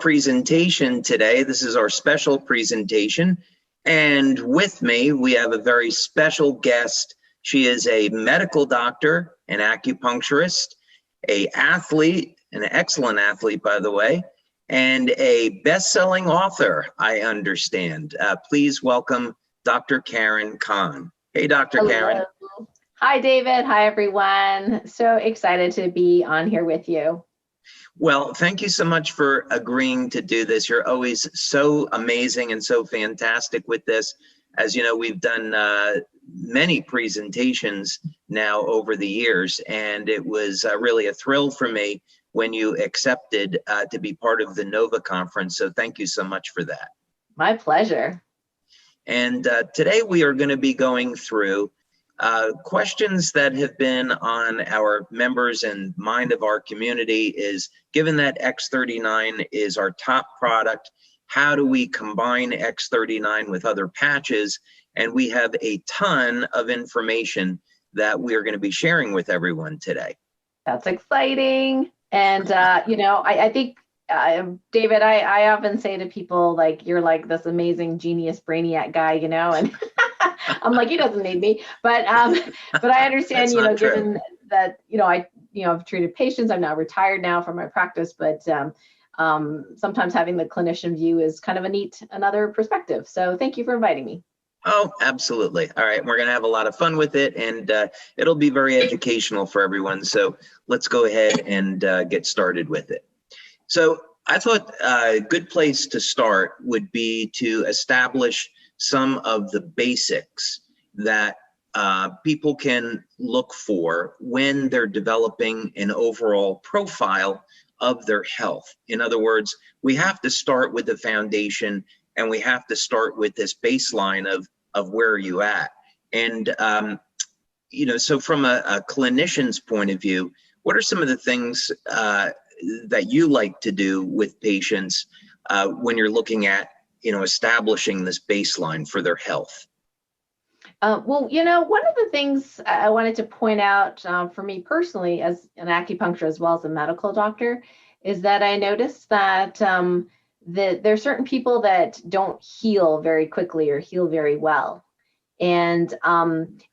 Presentation today. This is our special presentation. And with me, we have a very special guest. She is a medical doctor, an acupuncturist, an athlete, an excellent athlete, by the way, and a best-selling author, I understand. Please welcome Dr. Karen Kahn. Hey, Dr. Hello. Karen. Hi, David. Hi, everyone. So excited to be on here with you. Well, thank you so much for agreeing to do this. You're always so amazing and so fantastic with this. As you know, we've done many presentations now over the years, and it was really a thrill for me when you accepted to be part of the NOVA conference. So thank you so much for that. My pleasure. And today we are going to be going through questions that have been on our members and mind of our community is, given that X39 is our top product, how do we combine X39 with other patches? And we have a ton of information that we are going to be sharing with everyone today. That's exciting. And, you know, I think, David, I often say to people, like, you're like this amazing genius brainiac guy, you know, and I'm like, he doesn't need me, but I understand, you know, given that, you know, I've treated patients. I'm now retired now from my practice, but sometimes having the clinician view is kind of another perspective. So thank you for inviting me. Oh, absolutely. All right. We're going to have a lot of fun with it, and it'll be very educational for everyone. So let's go ahead and get started with it. So I thought a good place to start would be to establish some of the basics that people can look for when they're developing an overall profile of their health. In other words, we have to start with the foundation, and we have to start with this baseline of where are you at. And, you know, so from a clinician's point of view, what are some of the things that you like to do with patients when you're looking at, you know, establishing this baseline for their health? Well, you know, one of the things I wanted to point out for me personally as an acupuncturist as well as a medical doctor is that I noticed that there are certain people that don't heal very quickly or heal very well. And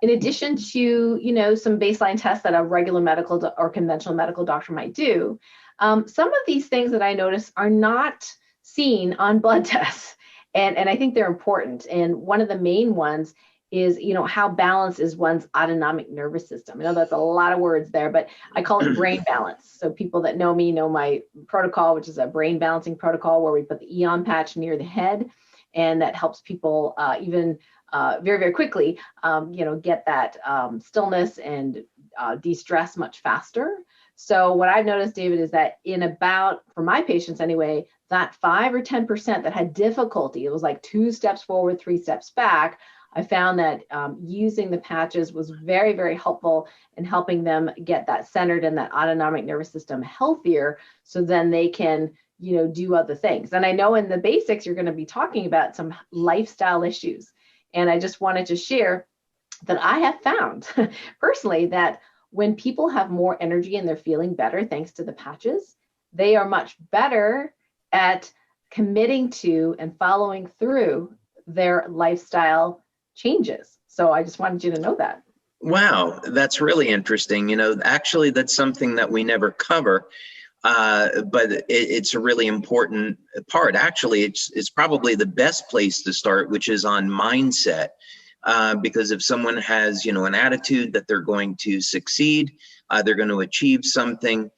in addition to, you know, some baseline tests that a regular medical or conventional medical doctor might do, some of these things that I notice are not seen on blood tests. And I think they're important. And one of the main ones is, you know, how balanced is one's autonomic nervous system. I know that's a lot of words there, but I call it brain balance. So people that know me know my protocol, which is a brain balancing protocol where we put the Eon patch near the head, and that helps people even very, very quickly, you know, get that stillness and de-stress much faster. So what I've noticed, David, is that in about, for my patients anyway, that 5 or 10% that had difficulty, it was like 2 steps forward, 3 steps back, I found that using the patches was very, very helpful in helping them get that centered and that autonomic nervous system healthier, so then they can, you know, do other things. And I know in the basics, you're going to be talking about some lifestyle issues. And I just wanted to share that I have found personally that when people have more energy and they're feeling better thanks to the patches, they are much better at committing to and following through their lifestyle changes. So I just wanted you to know that. Wow, that's really interesting. You know, actually, that's something that we never cover, but it's a really important part. Actually, it's probably the best place to start, which is on mindset. Because if someone has, you know, an attitude that they're going to succeed, they're going to achieve something,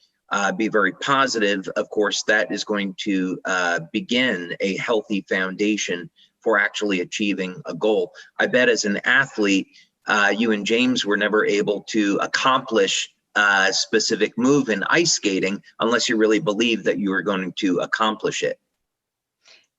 be very positive, of course, that is going to begin a healthy foundation for actually achieving a goal. I bet as an athlete, you and James were never able to accomplish a specific move in ice skating unless you really believed that you were going to accomplish it.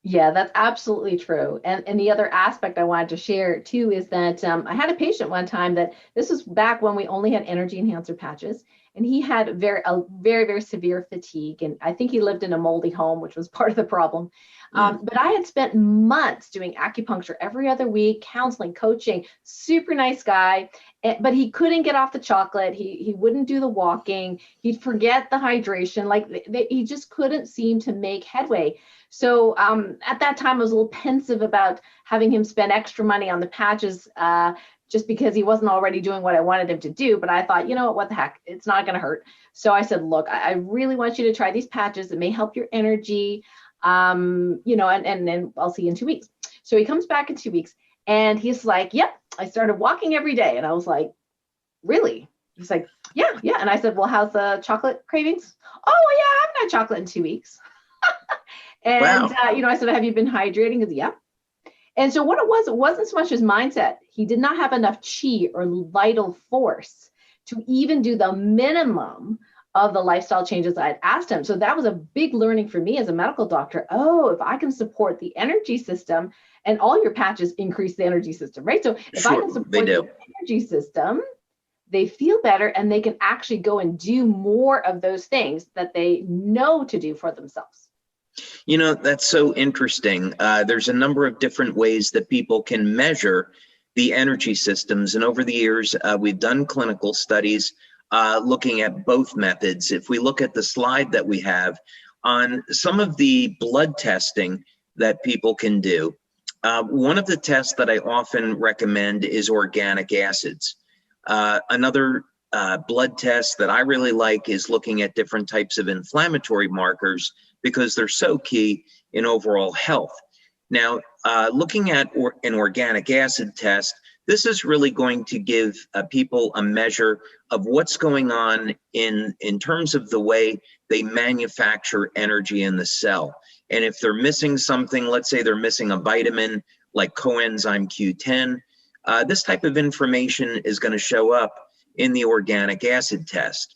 Yeah, that's absolutely true. And the other aspect I wanted to share too is that I had a patient one time that this was back when we only had energy enhancer patches. and he had very severe fatigue. And I think he lived in a moldy home, which was part of the problem. But I had spent months doing acupuncture every other week, counseling, coaching, super nice guy, but he couldn't get off the chocolate. He wouldn't do the walking. He'd forget the hydration. Like he just couldn't seem to make headway. So at that time, I was a little pensive about having him spend extra money on the patches just because he wasn't already doing what I wanted him to do. But I thought, you know what the heck, it's not going to hurt. So I said, look, I really want you to try these patches. It may help your energy, and then I'll see you in 2 weeks. So he comes back in 2 weeks and he's like, yep, I started walking every day. And I was like, really? He's like, yeah. And I said, well, how's the chocolate cravings? Oh, yeah, I haven't had chocolate in 2 weeks. And, wow. I said, have you been hydrating? He said, yeah. And so what it wasn't so much his mindset. He did not have enough chi or vital force to even do the minimum of the lifestyle changes I'd asked him. So that was a big learning for me as a medical doctor. Oh, if I can support the energy system, and all your patches increase the energy system, right? So if I can support the energy system, they feel better and they can actually go and do more of those things that they know to do for themselves. You know, that's so interesting. There's a number of different ways that people can measure the energy systems. And over the years, we've done clinical studies looking at both methods. If we look at the slide that we have on some of the blood testing that people can do, one of the tests that I often recommend is organic acids. Another blood test that I really like is looking at different types of inflammatory markers because they're so key in overall health. Now, looking at an organic acid test, this is really going to give people a measure of what's going on in terms of the way they manufacture energy in the cell. And if they're missing something, let's say they're missing a vitamin like coenzyme Q10, this type of information is going to show up in the organic acid test.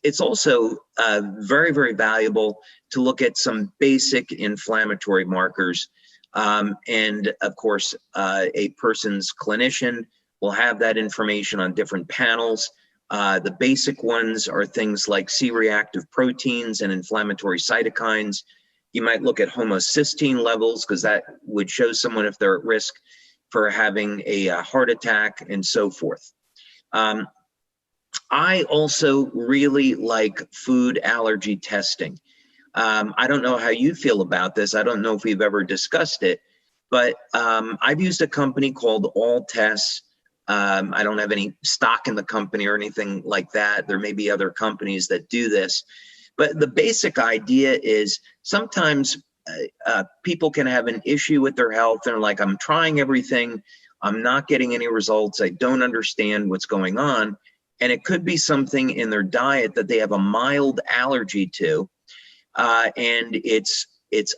It's also very valuable to look at some basic inflammatory markers. And of course, a person's clinician will have that information on different panels. The basic ones are things like C-reactive proteins and inflammatory cytokines. You might look at homocysteine levels because that would show someone if they're at risk for having a heart attack and so forth. I also really like food allergy testing. I don't know how you feel about this. I don't know if we've ever discussed it, but I've used a company called All Tests. I don't have any stock in the company or anything like that. There may be other companies that do this, but the basic idea is sometimes people can have an issue with their health and like, I'm trying everything, I'm not getting any results, I don't understand what's going on. And it could be something in their diet that they have a mild allergy to, and it's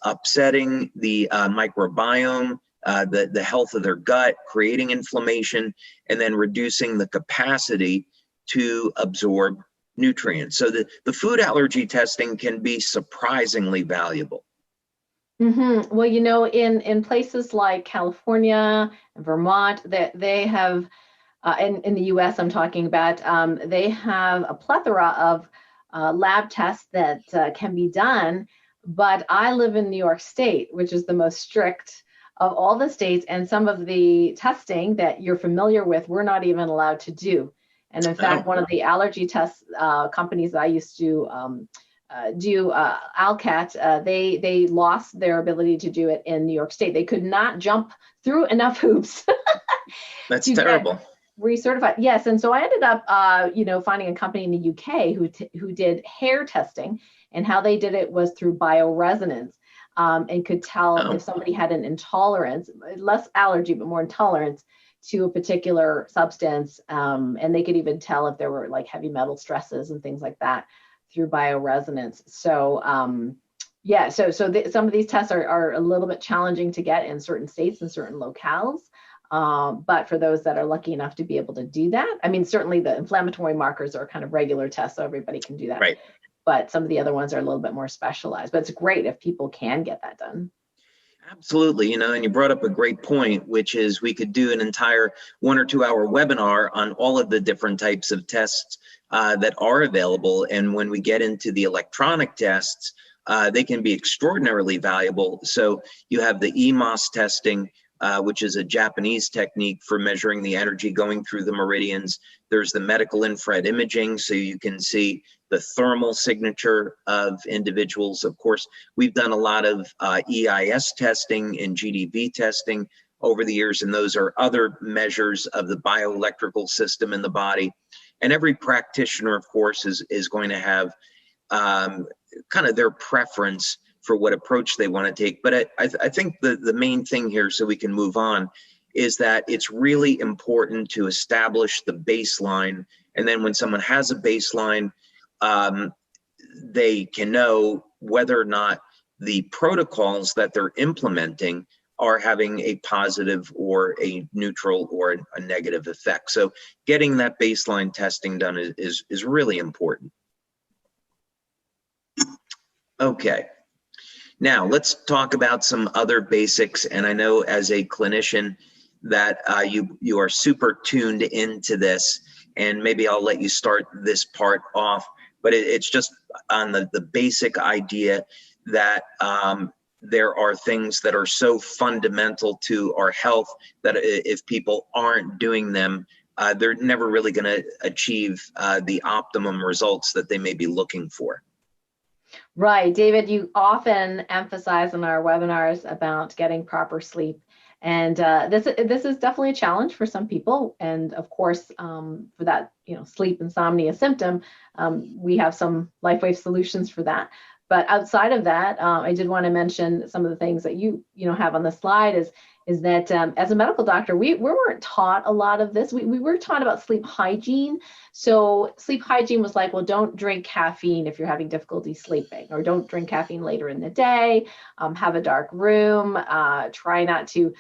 upsetting the microbiome, the health of their gut, creating inflammation, and then reducing the capacity to absorb nutrients. So the food allergy testing can be surprisingly valuable. Mm-hmm. Well, in places like California and Vermont, they have, in the US I'm talking about, they have a plethora of lab tests that can be done. But I live in New York State, which is the most strict of all the states, and some of the testing that you're familiar with, we're not even allowed to do. And in fact, one of the allergy test companies that I used to do, Alcat, they lost their ability to do it in New York State. They could not jump through enough hoops. That's terrible. Recertified, yes. And so I ended up, finding a company in the UK who did hair testing, and how they did it was through bioresonance, and could tell if somebody had an intolerance, less allergy, but more intolerance to a particular substance. And they could even tell if there were like heavy metal stresses and things like that through bioresonance. So, some of these tests are a little bit challenging to get in certain states and certain locales. But for those that are lucky enough to be able to do that, I mean, certainly the inflammatory markers are kind of regular tests, so everybody can do that. Right. But some of the other ones are a little bit more specialized. But it's great if people can get that done. Absolutely, and you brought up a great point, which is we could do an entire 1 or 2 hour webinar on all of the different types of tests that are available. And when we get into the electronic tests, they can be extraordinarily valuable. So you have the EMOS testing, which is a Japanese technique for measuring the energy going through the meridians. There's the medical infrared imaging, so you can see the thermal signature of individuals. Of course, we've done a lot of EIS testing and GDV testing over the years, and those are other measures of the bioelectrical system in the body. And every practitioner, of course, is going to have kind of their preference for what approach they want to take. But I think the main thing here, so we can move on, is that it's really important to establish the baseline. And then when someone has a baseline, they can know whether or not the protocols that they're implementing are having a positive or a neutral or a negative effect. So getting that baseline testing done is really important. Okay. Now let's talk about some other basics. And I know as a clinician that you are super tuned into this, and maybe I'll let you start this part off, but it's just on the basic idea that there are things that are so fundamental to our health that if people aren't doing them, they're never really going to achieve the optimum results that they may be looking for. Right, David, you often emphasize in our webinars about getting proper sleep. And this is definitely a challenge for some people. And of course, for that, sleep insomnia symptom, we have some LifeWave solutions for that. But outside of that, I did want to mention some of the things that you have on the slide is that as a medical doctor, we weren't taught a lot of this. We were taught about sleep hygiene. So sleep hygiene was like, well, don't drink caffeine if you're having difficulty sleeping, or don't drink caffeine later in the day, have a dark room, try not to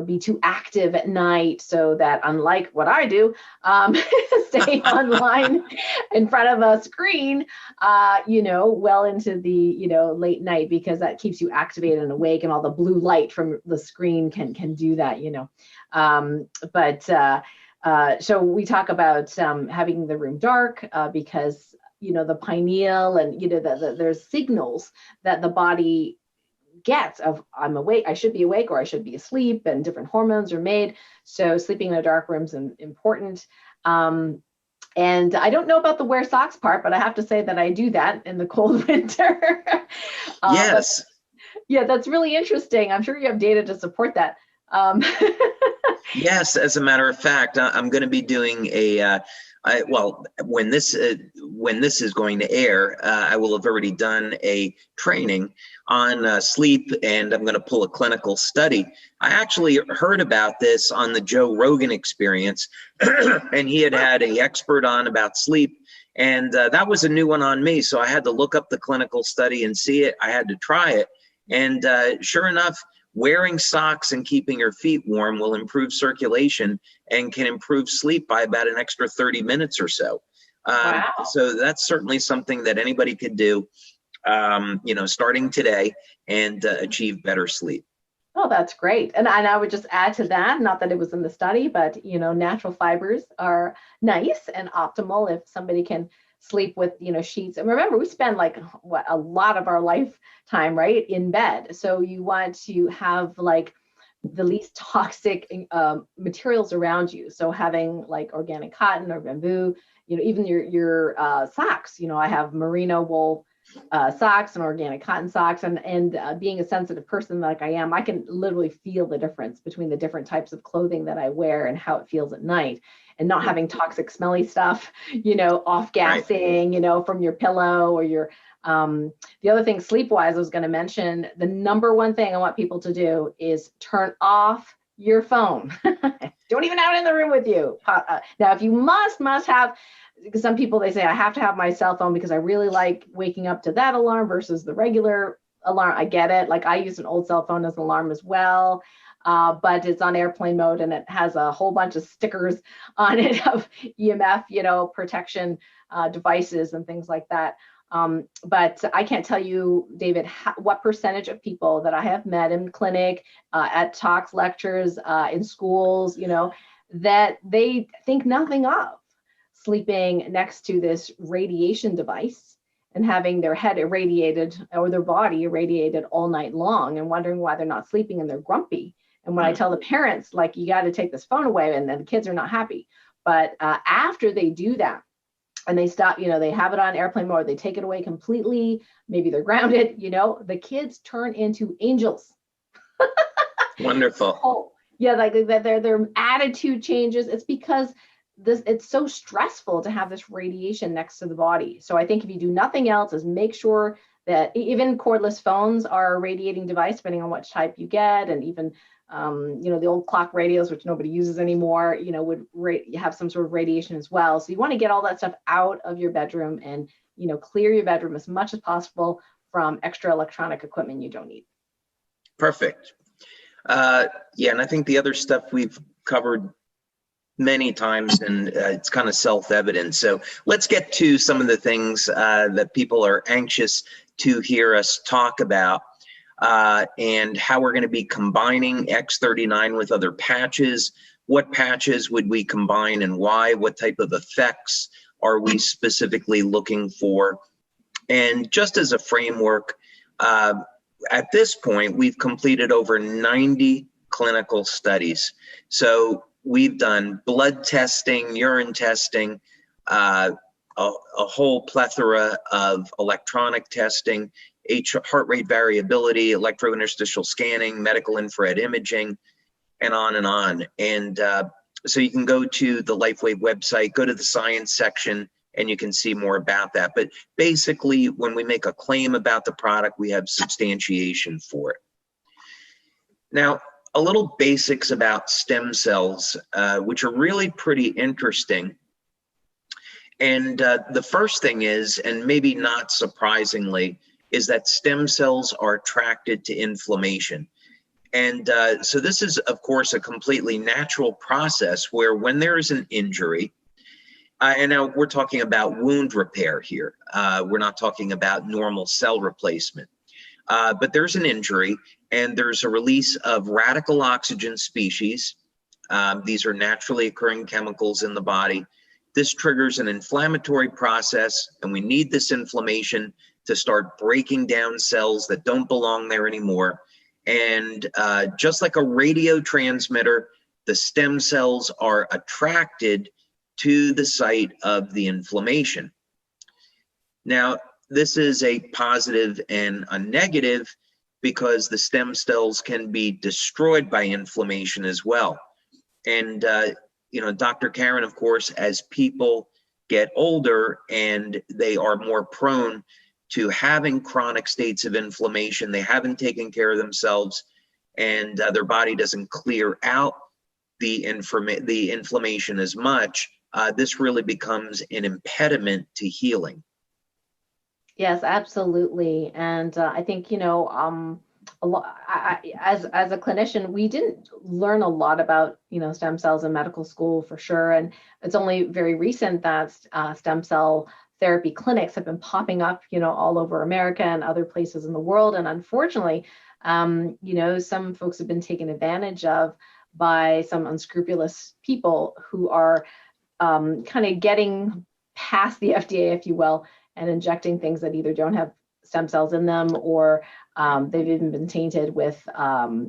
be too active at night, so that, unlike what I do, stay online in front of a screen, well into the, late night, because that keeps you activated and awake, and all the blue light from the screen can do that, so we talk about having the room dark because, the pineal and, there's signals that the body gets of I'm awake, I should be awake, or I should be asleep, and different hormones are made. So sleeping in a dark room is important. And I don't know about the wear socks part, but I have to say that I do that in the cold winter. Yes. Yeah, that's really interesting. I'm sure you have data to support that. Yes, as a matter of fact, I'm going to be doing when this is going to air, I will have already done a training on sleep, and I'm going to pull a clinical study. I actually heard about this on the Joe Rogan Experience, and he had an expert on about sleep, and that was a new one on me. So I had to look up the clinical study and see it. I had to try it, and sure enough, wearing socks and keeping your feet warm will improve circulation and can improve sleep by about an extra 30 minutes or so. Wow. So that's certainly something that anybody could do, starting today, and achieve better sleep. Oh, that's great. And I would just add to that, not that it was in the study, but, natural fibers are nice and optimal if somebody can sleep with, sheets. And remember, we spend a lot of our lifetime, right, in bed. So you want to have the least toxic materials around you. So having organic cotton or bamboo, even your socks, I have merino wool socks and organic cotton socks, and being a sensitive person like I am, I can literally feel the difference between the different types of clothing that I wear and how it feels at night, and not having toxic smelly stuff, off gassing, right, from your pillow or your the other thing sleep-wise I was going to mention, the number one thing I want people to do is turn off your phone. Don't even have it in the room with you. Now, if you must have, because some people, they say, I have to have my cell phone because I really like waking up to that alarm versus the regular alarm. I get it. I use an old cell phone as an alarm as well, but it's on airplane mode, and it has a whole bunch of stickers on it of EMF, protection devices and things like that. But I can't tell you, David, what percentage of people that I have met in clinic, at talks, lectures, in schools, that they think nothing of sleeping next to this radiation device and having their head irradiated or their body irradiated all night long and wondering why they're not sleeping and they're grumpy. And when I tell the parents, like, you got to take this phone away, and then the kids are not happy. But after they do that, and they stop, they have it on airplane mode, they take it away completely, maybe they're grounded, the kids turn into angels. Wonderful. Oh, yeah, like their attitude changes. It's because it's so stressful to have this radiation next to the body. So I think if you do nothing else, is make sure that even cordless phones are a radiating device, depending on what type you get, and even the old clock radios, which nobody uses anymore, would have some sort of radiation as well. So you want to get all that stuff out of your bedroom and, clear your bedroom as much as possible from extra electronic equipment you don't need. Perfect. Yeah, and I think the other stuff we've covered many times, and it's kind of self-evident. So let's get to some of the things that people are anxious to hear us talk about. And how we're going to be combining X39 with other patches. What patches would we combine and why? What type of effects are we specifically looking for? And just as a framework, at this point, we've completed over 90 clinical studies. So we've done blood testing, urine testing, a whole plethora of electronic testing, heart rate variability, electrointerstitial scanning, medical infrared imaging, and on and on. And so you can go to the LifeWave website, go to the science section, and you can see more about that. But basically, when we make a claim about the product, we have substantiation for it. Now, a little basics about stem cells, which are really pretty interesting. And the first thing is, and maybe not surprisingly, is that stem cells are attracted to inflammation. And so this is, of course, a completely natural process where when there is an injury, and now we're talking about wound repair here. We're not talking about normal cell replacement. But there's an injury and there's a release of radical oxygen species. These are naturally occurring chemicals in the body. This triggers an inflammatory process, and we need this inflammation to start breaking down cells that don't belong there anymore. And just like a radio transmitter, the stem cells are attracted to the site of the inflammation. Now, this is a positive and a negative because the stem cells can be destroyed by inflammation as well. And, Dr. Karen, of course, as people get older and they are more prone to having chronic states of inflammation, they haven't taken care of themselves, and their body doesn't clear out the inflammation as much, this really becomes an impediment to healing. Yes, absolutely. And I think, as a clinician, we didn't learn a lot about, stem cells in medical school for sure. And it's only very recent that stem cell therapy clinics have been popping up, all over America and other places in the world. And unfortunately, some folks have been taken advantage of by some unscrupulous people who are kind of getting past the FDA, if you will, and injecting things that either don't have stem cells in them or they've even been tainted with,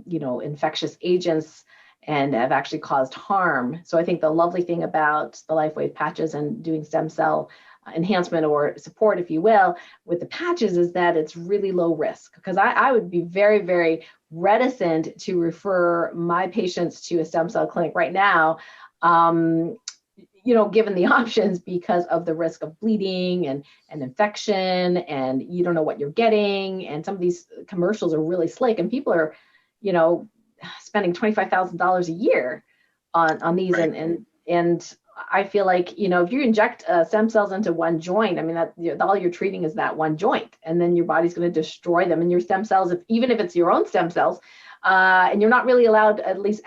infectious agents and have actually caused harm. So I think the lovely thing about the LifeWave patches and doing stem cell enhancement or support, if you will, with the patches is that it's really low risk. Because I would be very, very reticent to refer my patients to a stem cell clinic right now, given the options because of the risk of bleeding and infection, and you don't know what you're getting. And some of these commercials are really slick, and people are, spending $25,000 a year on these. Right. And I feel like, if you inject stem cells into one joint, I mean, all you're treating is that one joint, and then your body's going to destroy them. And your stem cells, even if it's your own stem cells, and you're not really allowed, at least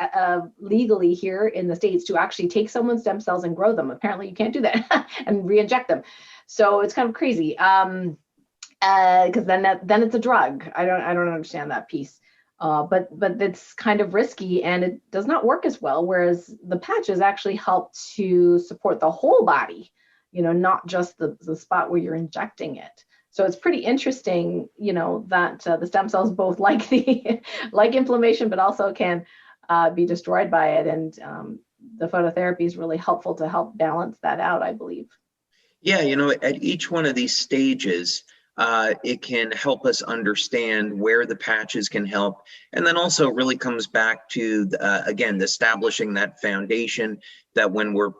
legally here in the States, to actually take someone's stem cells and grow them. Apparently you can't do that and re-inject them. So it's kind of crazy. because then it's a drug. I don't understand that piece. But it's kind of risky and it does not work as well. Whereas the patches actually help to support the whole body, not just the spot where you're injecting it. So it's pretty interesting, that the stem cells both like like inflammation, but also can be destroyed by it. And the phototherapy is really helpful to help balance that out, I believe. Yeah, at each one of these stages, it can help us understand where the patches can help. And then also it really comes back to, again, establishing that foundation that when we're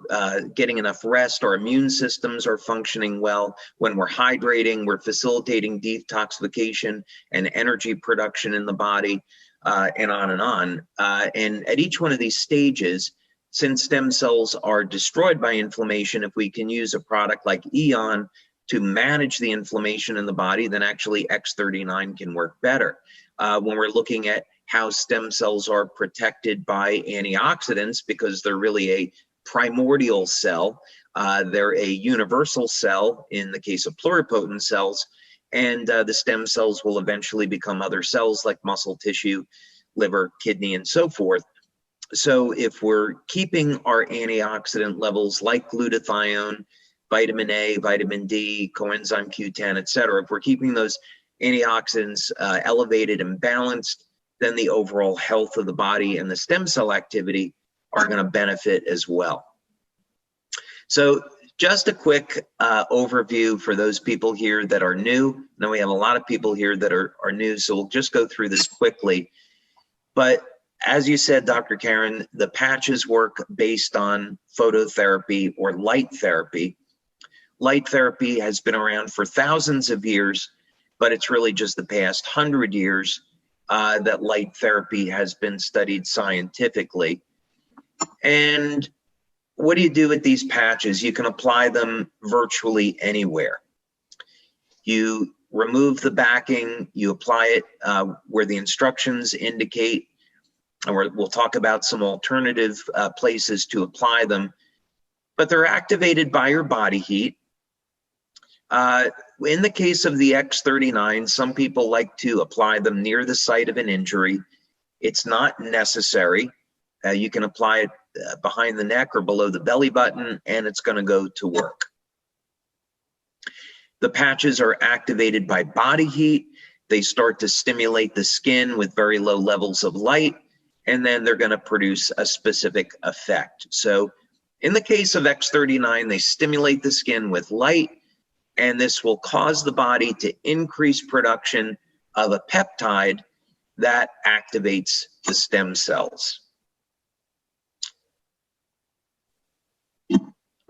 getting enough rest, our immune systems are functioning well. When we're hydrating, we're facilitating detoxification and energy production in the body, and on and on. And at each one of these stages, since stem cells are destroyed by inflammation, if we can use a product like Eon to manage the inflammation in the body, then actually X39 can work better. When we're looking at how stem cells are protected by antioxidants, because they're really a primordial cell, they're a universal cell in the case of pluripotent cells, and the stem cells will eventually become other cells like muscle tissue, liver, kidney, and so forth. So if we're keeping our antioxidant levels like glutathione, vitamin A, vitamin D, coenzyme Q10, et cetera, if we're keeping those antioxidants elevated and balanced, then the overall health of the body and the stem cell activity are going to benefit as well. So just a quick overview for those people here that are new. Now we have a lot of people here that are new, so we'll just go through this quickly. But as you said, Dr. Karen, the patches work based on phototherapy or light therapy. Light therapy has been around for thousands of years, but it's really just the past 100 years that light therapy has been studied scientifically. And what do you do with these patches? You can apply them virtually anywhere. You remove the backing, you apply it where the instructions indicate, and we'll talk about some alternative places to apply them, but they're activated by your body heat. In the case of the X39, some people like to apply them near the site of an injury. It's not necessary. You can apply it behind the neck or below the belly button, and it's going to go to work. The patches are activated by body heat. They start to stimulate the skin with very low levels of light, and then they're going to produce a specific effect. So in the case of X39, they stimulate the skin with light, and this will cause the body to increase production of a peptide that activates the stem cells.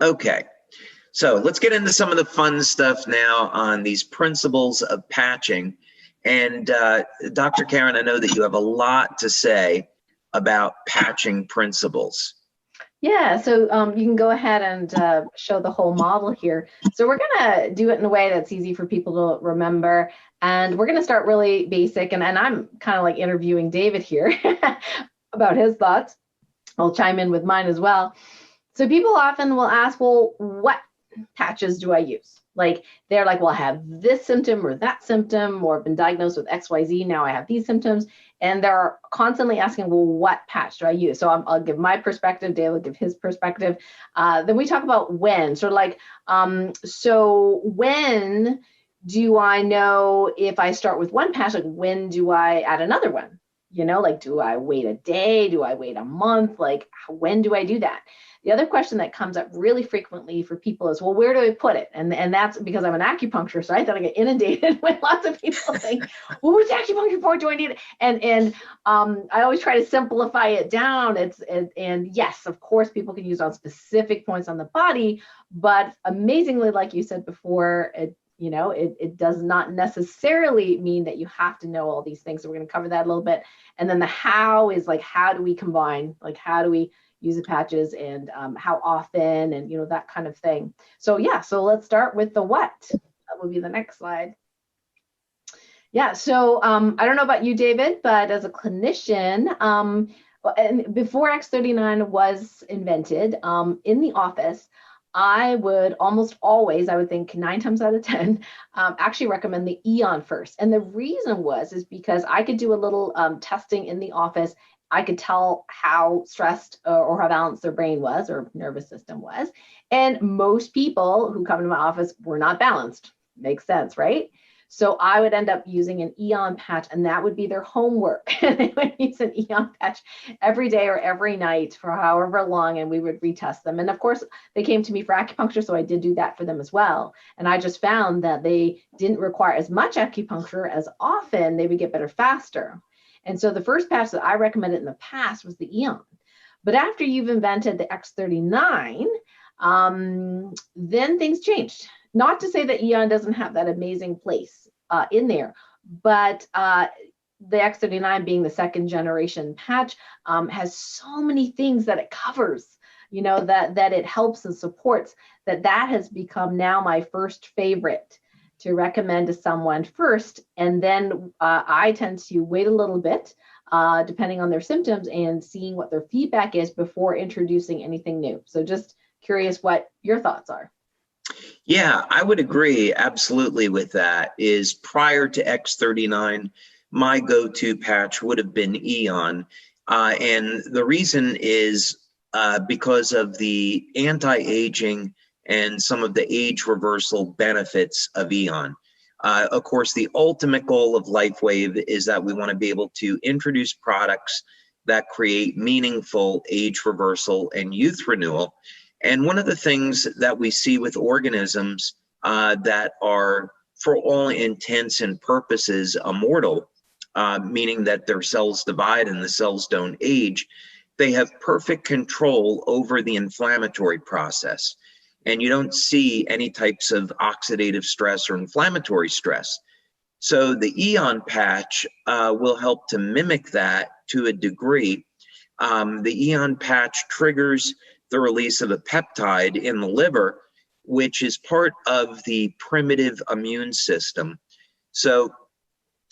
Okay, so let's get into some of the fun stuff now on these principles of patching. And Dr. Karen, I know that you have a lot to say about patching principles. Yeah, so you can go ahead and show the whole model here. So we're gonna do it in a way that's easy for people to remember. And we're gonna start really basic, and I'm kind of like interviewing David here about his thoughts. I'll chime in with mine as well. So people often will ask, well, what patches do I use? Like they're like, well, I have this symptom or that symptom, or been diagnosed with XYZ, now I have these symptoms. And they're constantly asking, well, what patch do I use? So I'll give my perspective, Dave will give his perspective. Then we talk about when, sort of like, so when do I know if I start with one patch, like when do I add another one? Like, do I wait a day? Do I wait a month? Like, when do I do that? The other question that comes up really frequently for people is, well, where do I put it? And that's because I'm an acupuncturist, right? That I get inundated when lots of people think, well, which acupuncture point do I need? And I always try to simplify it down. And yes, of course, people can use on specific points on the body, but amazingly, like you said before, it does not necessarily mean that you have to know all these things. So we're going to cover that a little bit. And then the how is like, how do we combine? Like, how do we use the patches, and how often, and that kind of thing. So yeah, so let's start with the what. That will be the next slide. Yeah, so I don't know about you, David, but as a clinician, and before X39 was invented, in the office, I would almost always, I would think 9 times out of 10, actually recommend the Eon first. And the reason is because I could do a little testing in the office. I could tell how stressed or how balanced their brain was or nervous system was. And most people who come to my office were not balanced. Makes sense, right? So I would end up using an Eon patch, and that would be their homework. They would use an Eon patch every day or every night for however long, and we would retest them. And of course, they came to me for acupuncture, so I did do that for them as well. And I just found that they didn't require as much acupuncture as often. They would get better faster. And so the first patch that I recommended in the past was the Eon. But after you've invented the X39, then things changed. Not to say that Eon doesn't have that amazing place in there, but the X39 being the second generation patch has so many things that it covers, you know, that it helps and supports, that has become now my first favorite to recommend to someone first. And then I tend to wait a little bit, depending on their symptoms and seeing what their feedback is before introducing anything new. So just curious what your thoughts are. Yeah, I would agree absolutely with that. Is prior to X39, my go-to patch would have been Eon. And the reason is because of the anti-aging and some of the age reversal benefits of Eon. Of course, the ultimate goal of LifeWave is that we want to be able to introduce products that create meaningful age reversal and youth renewal. And one of the things that we see with organisms that are, for all intents and purposes, immortal, meaning that their cells divide and the cells don't age, they have perfect control over the inflammatory process. And you don't see any types of oxidative stress or inflammatory stress. So the Eon patch will help to mimic that to a degree. The Eon patch triggers the release of a peptide in the liver, which is part of the primitive immune system. So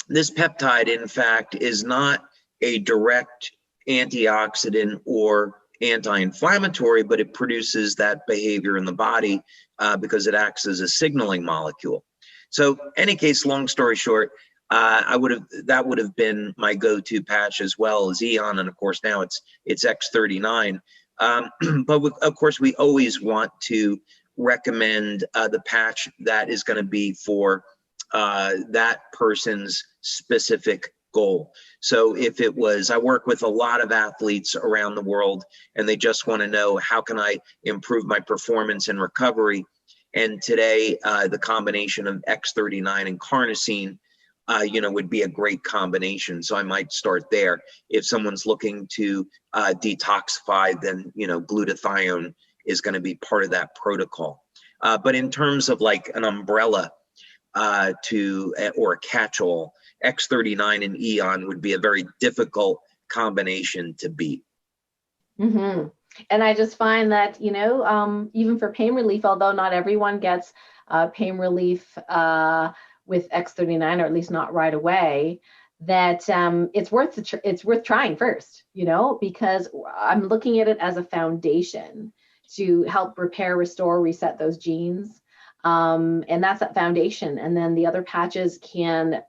this peptide, in fact, is not a direct antioxidant or anti-inflammatory, but it produces that behavior in the body because it acts as a signaling molecule. So any case, long story short, that would have been my go-to patch as well as Eon, and of course now it's X39. But of course, we always want to recommend the patch that is going to be for that person's specific goal. So if it was, I work with a lot of athletes around the world, and they just want to know, how can I improve my performance and recovery? And today, the combination of X39 and carnosine would be a great combination. So I might start there. If someone's looking to detoxify, then, glutathione is going to be part of that protocol. But in terms of like an umbrella or a catch-all, X39 and Eon would be a very difficult combination to beat. Mm-hmm. And I just find that, even for pain relief, although not everyone gets pain relief with X39, or at least not right away, that it's worth trying first, because I'm looking at it as a foundation to help repair, restore, reset those genes. And that's that foundation. And then the other patches can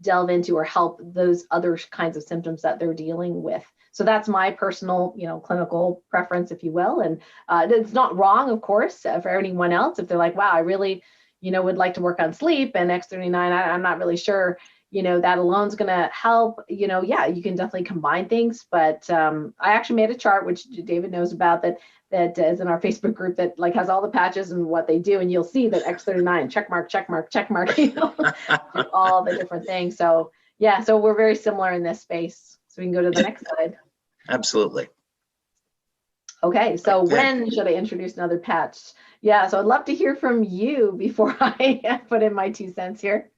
delve into or help those other kinds of symptoms that they're dealing with. So that's my personal, clinical preference, if you will. And it's not wrong, of course, for anyone else. If they're like, wow, I really, would like to work on sleep, and X39, I'm not really sure, that alone is going to help, yeah, you can definitely combine things. But I actually made a chart, which David knows about, that is in our Facebook group, that like has all the patches and what they do. And you'll see that X39, check mark, check mark, check mark, all the different things. So yeah, so we're very similar in this space. So we can go to the next slide. Absolutely. Okay, so when should I introduce another patch? Yeah, so I'd love to hear from you before I put in my 2 cents here.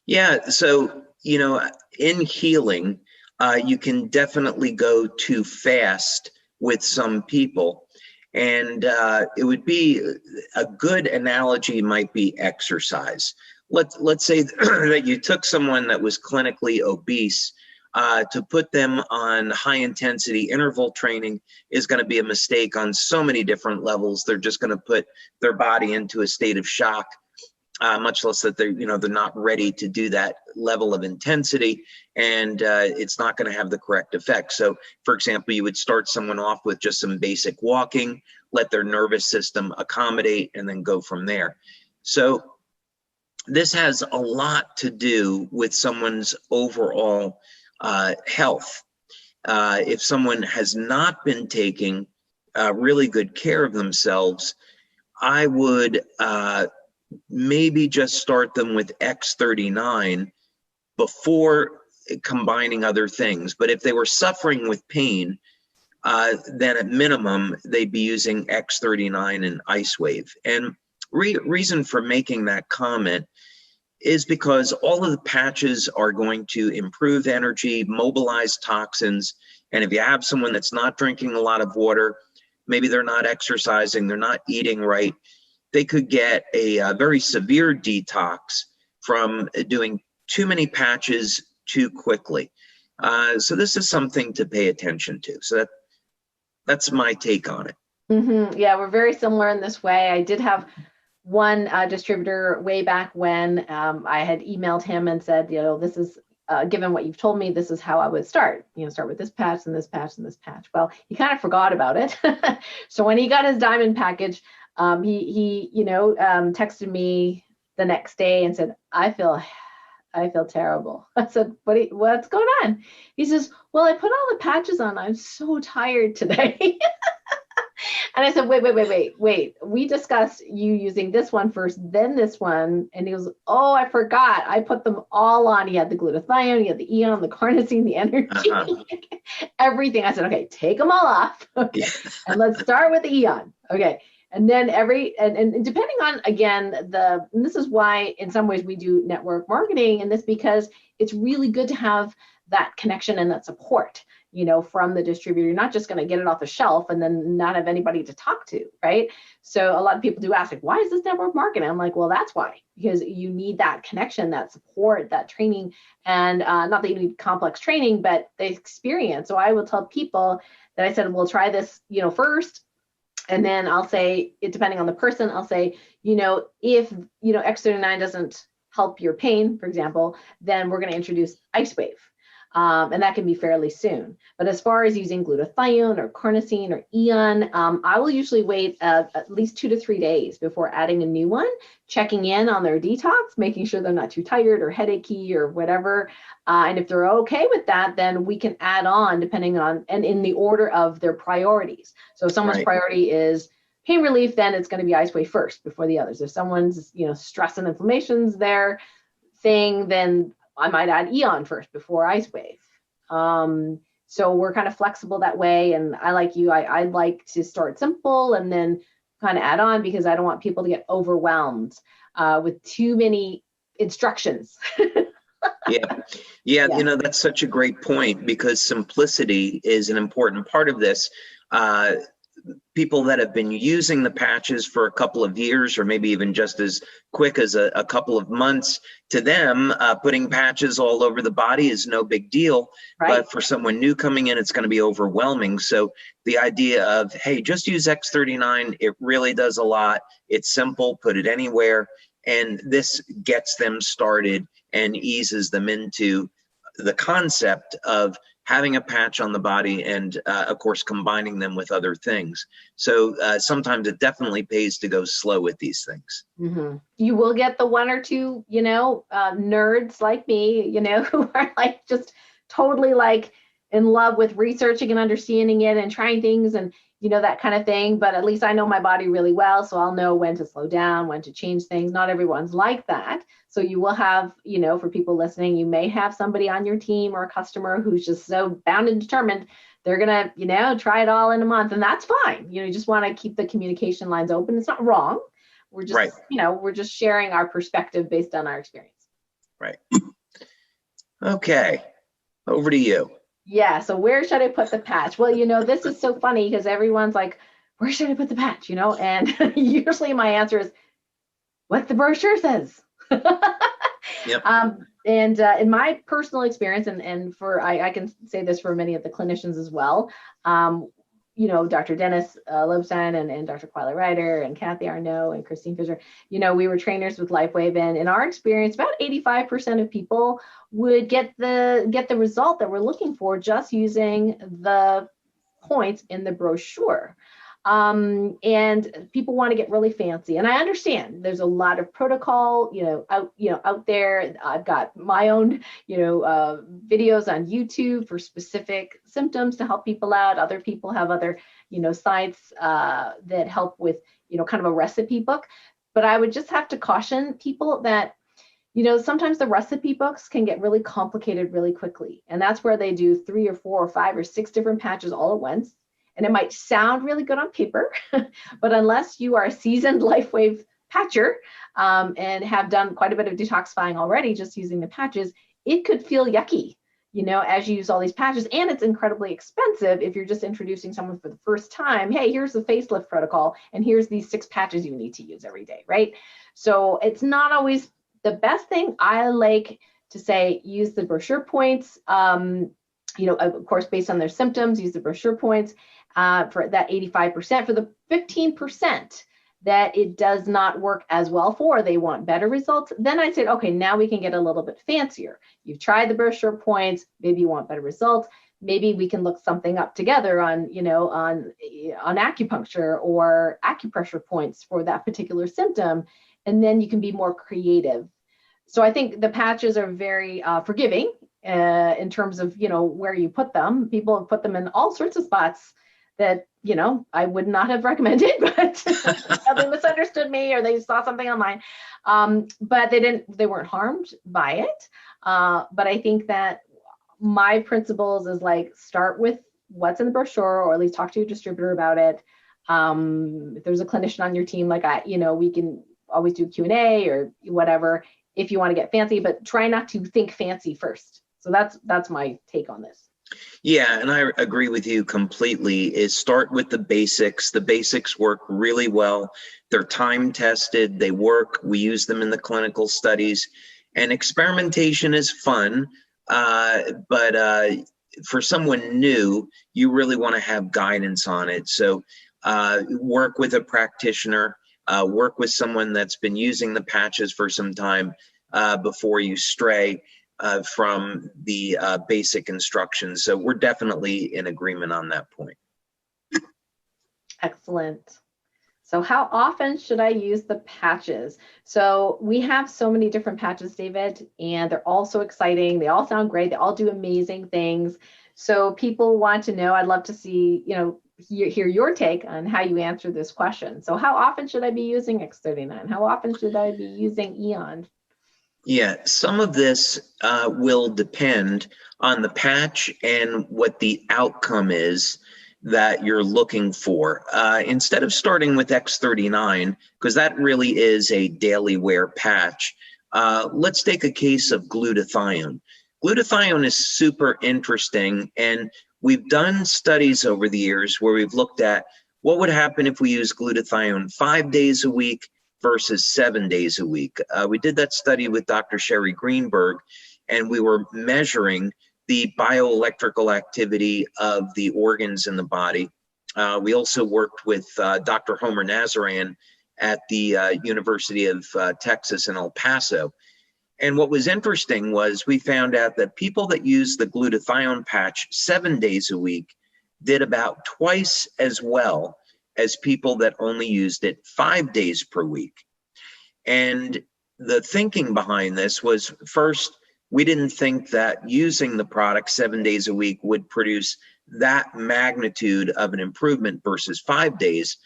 Yeah, so, in healing, you can definitely go too fast with some people. And it would be a good analogy might be exercise. Let's say that you took someone that was clinically obese to put them on high intensity interval training is going to be a mistake on so many different levels. They're just going to put their body into a state of shock, much less that they're not ready to do that level of intensity, and it's not going to have the correct effect. So, for example, you would start someone off with just some basic walking, let their nervous system accommodate, and then go from there. So this has a lot to do with someone's overall health. If someone has not been taking really good care of themselves, I would maybe just start them with X39 before combining other things. But if they were suffering with pain, then at minimum, they'd be using X39 and Ice Wave. And reason for making that comment is because all of the patches are going to improve energy, mobilize toxins. And if you have someone that's not drinking a lot of water, maybe they're not exercising, they're not eating right, they could get a very severe detox from doing too many patches too quickly. So this is something to pay attention to. So that's my take on it. Mm-hmm. Yeah, we're very similar in this way. I did have one distributor way back when. I had emailed him and said, this is, given what you've told me, this is how I would start. Start with this patch and this patch and this patch. Well, he kind of forgot about it. So when he got his diamond package, he texted me the next day and said, I feel terrible. I said, what's going on? He says, well, I put all the patches on. I'm so tired today. And I said, wait. We discussed you using this one first, then this one. And he goes, oh, I forgot. I put them all on. He had the glutathione, he had the eon, the carnosine, the energy, everything. I said, okay, take them all off. Okay. And let's start with the eon. Okay. And then and depending on, again, and this is why in some ways we do network marketing in this, because it's really good to have that connection and that support, from the distributor. You're not just going to get it off the shelf and then not have anybody to talk to, right? So a lot of people do ask, like, why is this network marketing? I'm like, well, that's why, because you need that connection, that support, that training, and not that you need complex training, but the experience. So I will tell people that I said, we'll try this, first. And then I'll say, depending on the person, I'll say, if, X39 doesn't help your pain, for example, then we're going to introduce Ice Wave. And that can be fairly soon. But as far as using glutathione or carnosine or eon, I will usually wait at least 2 to 3 days before adding a new one, checking in on their detox, making sure they're not too tired or headachy or whatever. And if they're okay with that, then we can add on depending on, and in the order of their priorities. So if someone's priority is pain relief, then it's going to be Ice Wave first before the others. If someone's, stress and inflammation's their thing, then I might add eon first before Ice Wave. So we're kind of flexible that way. And I like you, I like to start simple and then kind of add on, because I don't want people to get overwhelmed with too many instructions. Yeah. That's such a great point, because simplicity is an important part of this. People that have been using the patches for a couple of years, or maybe even just as quick as a couple of months, to them, putting patches all over the body is no big deal. Right. But for someone new coming in, it's going to be overwhelming. So the idea of, hey, just use X39, it really does a lot. It's simple, put it anywhere. And this gets them started and eases them into the concept of having a patch on the body and, of course, combining them with other things. So sometimes it definitely pays to go slow with these things. Mm-hmm. You will get the one or two, nerds like me, who are like just totally like in love with researching and understanding it and trying things and, that kind of thing. But at least I know my body really well. So I'll know when to slow down, when to change things. Not everyone's like that. So you will have, for people listening, you may have somebody on your team or a customer who's just so bound and determined. They're going to, try it all in a month, and that's fine. You just want to keep the communication lines open. It's not wrong. We're just, we're just sharing our perspective based on our experience. Right. Okay. Over to you. Yeah. So where should I put the patch? Well, this is so funny because everyone's like, where should I put the patch? And usually my answer is what the brochure says. Yep. in my personal experience, and for I can say this for many of the clinicians as well, you know, Dr. Dennis Lobstein and Dr. Quila Ryder and Kathy Arnaud and Christine Fisher, you know, we were trainers with LifeWave, and in our experience, about 85% of people would get the result that we're looking for just using the points in the brochure. And people want to get really fancy, and I understand there's a lot of protocol, out there. I've got my own, videos on YouTube for specific symptoms to help people out. Other people have other, sites that help with, kind of a recipe book. But I would just have to caution people that, sometimes the recipe books can get really complicated really quickly, and that's where they do 3 or 4 or 5 or 6 different patches all at once. And it might sound really good on paper, but unless you are a seasoned LifeWave patcher and have done quite a bit of detoxifying already just using the patches, it could feel yucky, as you use all these patches. And it's incredibly expensive if you're just introducing someone for the first time. Hey, here's the facelift protocol, and here's these 6 patches you need to use every day, right? So it's not always the best thing. I like to say use the brochure points, of course, based on their symptoms, use the brochure points. For that 85%, for the 15% that it does not work as well for, they want better results, then I said, okay, now we can get a little bit fancier. You've tried the brochure points, maybe you want better results. Maybe we can look something up together on, on acupuncture or acupressure points for that particular symptom, and then you can be more creative. So I think the patches are very forgiving in terms of, where you put them. People have put them in all sorts of spots that, I would not have recommended, but they misunderstood me or they saw something online. But they weren't harmed by it. But I think that my principles is like, start with what's in the brochure, or at least talk to your distributor about it. If there's a clinician on your team, like we can always do Q&A or whatever, if you want to get fancy, but try not to think fancy first. So that's my take on this. Yeah, and I agree with you completely, is start with the basics. The basics work really well. They're time tested, they work. We use them in the clinical studies, and experimentation is fun. But for someone new, you really want to have guidance on it. So work with a practitioner, work with someone that's been using the patches for some time before you stray from the basic instructions. So we're definitely in agreement on that point. Excellent. So how often should I use the patches? So we have so many different patches, David, and they're all so exciting. They all sound great. They all do amazing things. So people want to know, I'd love to see, hear your take on how you answer this question. So how often should I be using X39? How often should I be using Eon? Yeah, some of this will depend on the patch and what the outcome is that you're looking for. Instead of starting with X39, because that really is a daily wear patch, let's take a case of glutathione. Glutathione is super interesting, and we've done studies over the years where we've looked at what would happen if we use glutathione 5 days a week versus 7 days a week. We did that study with Dr. Sherry Greenberg, and we were measuring the bioelectrical activity of the organs in the body. We also worked with Dr. Homer Nazaran at the University of Texas in El Paso. And what was interesting was we found out that people that used the glutathione patch 7 days a week did about twice as well as people that only used it 5 days per week. And the thinking behind this was, first, we didn't think that using the product 7 days a week would produce that magnitude of an improvement versus 5 days.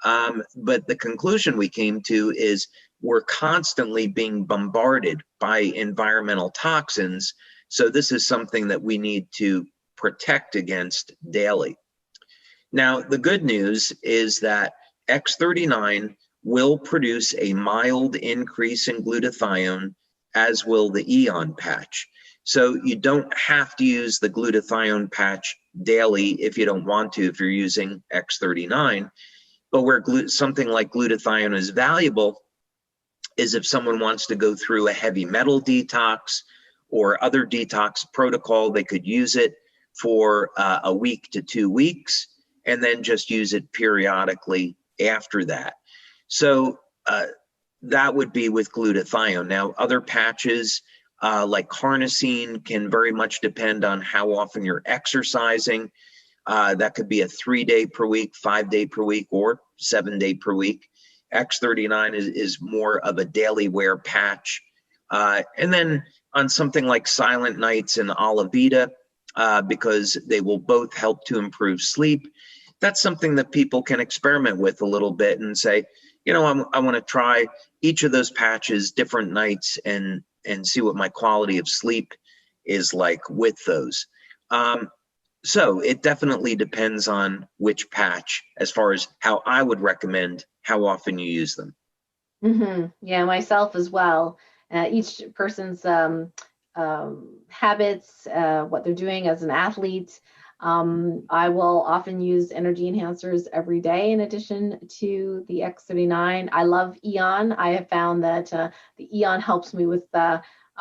But the conclusion we came to is we're constantly being bombarded by environmental toxins. So this is something that we need to protect against daily. Now, the good news is that X39 will produce a mild increase in glutathione, as will the Eon patch. So you don't have to use the glutathione patch daily if you don't want to, if you're using X39. But where something like glutathione is valuable is if someone wants to go through a heavy metal detox, or other detox protocol, they could use it for a week to 2 weeks, and then just use it periodically after that. So that would be with glutathione. Now, other patches like carnosine can very much depend on how often you're exercising. That could be a 3-day per week, 5-day per week, or 7-day per week. X39 is more of a daily wear patch. And then on something like Silent Nights and Olivita, because they will both help to improve sleep, that's something that people can experiment with a little bit and say, you know, I want to try each of those patches different nights and see what my quality of sleep is like with those. So it definitely depends on which patch as far as how I would recommend how often you use them. Yeah, myself as well. Each person's habits, what they're doing as an athlete. I will often use energy enhancers every day in addition to the X39. I love Eon. I have found that the Eon helps me with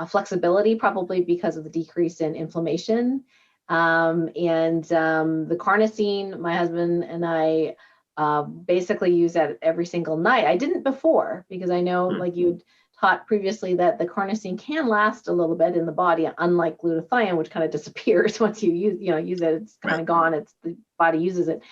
flexibility, probably because of the decrease in inflammation. The carnosine, my husband and I basically use that every single night. I didn't before, because I know, like you taught previously, that the carnosine can last a little bit in the body, unlike glutathione, which kind of disappears once you use it. It's kind of gone. It's the body uses it.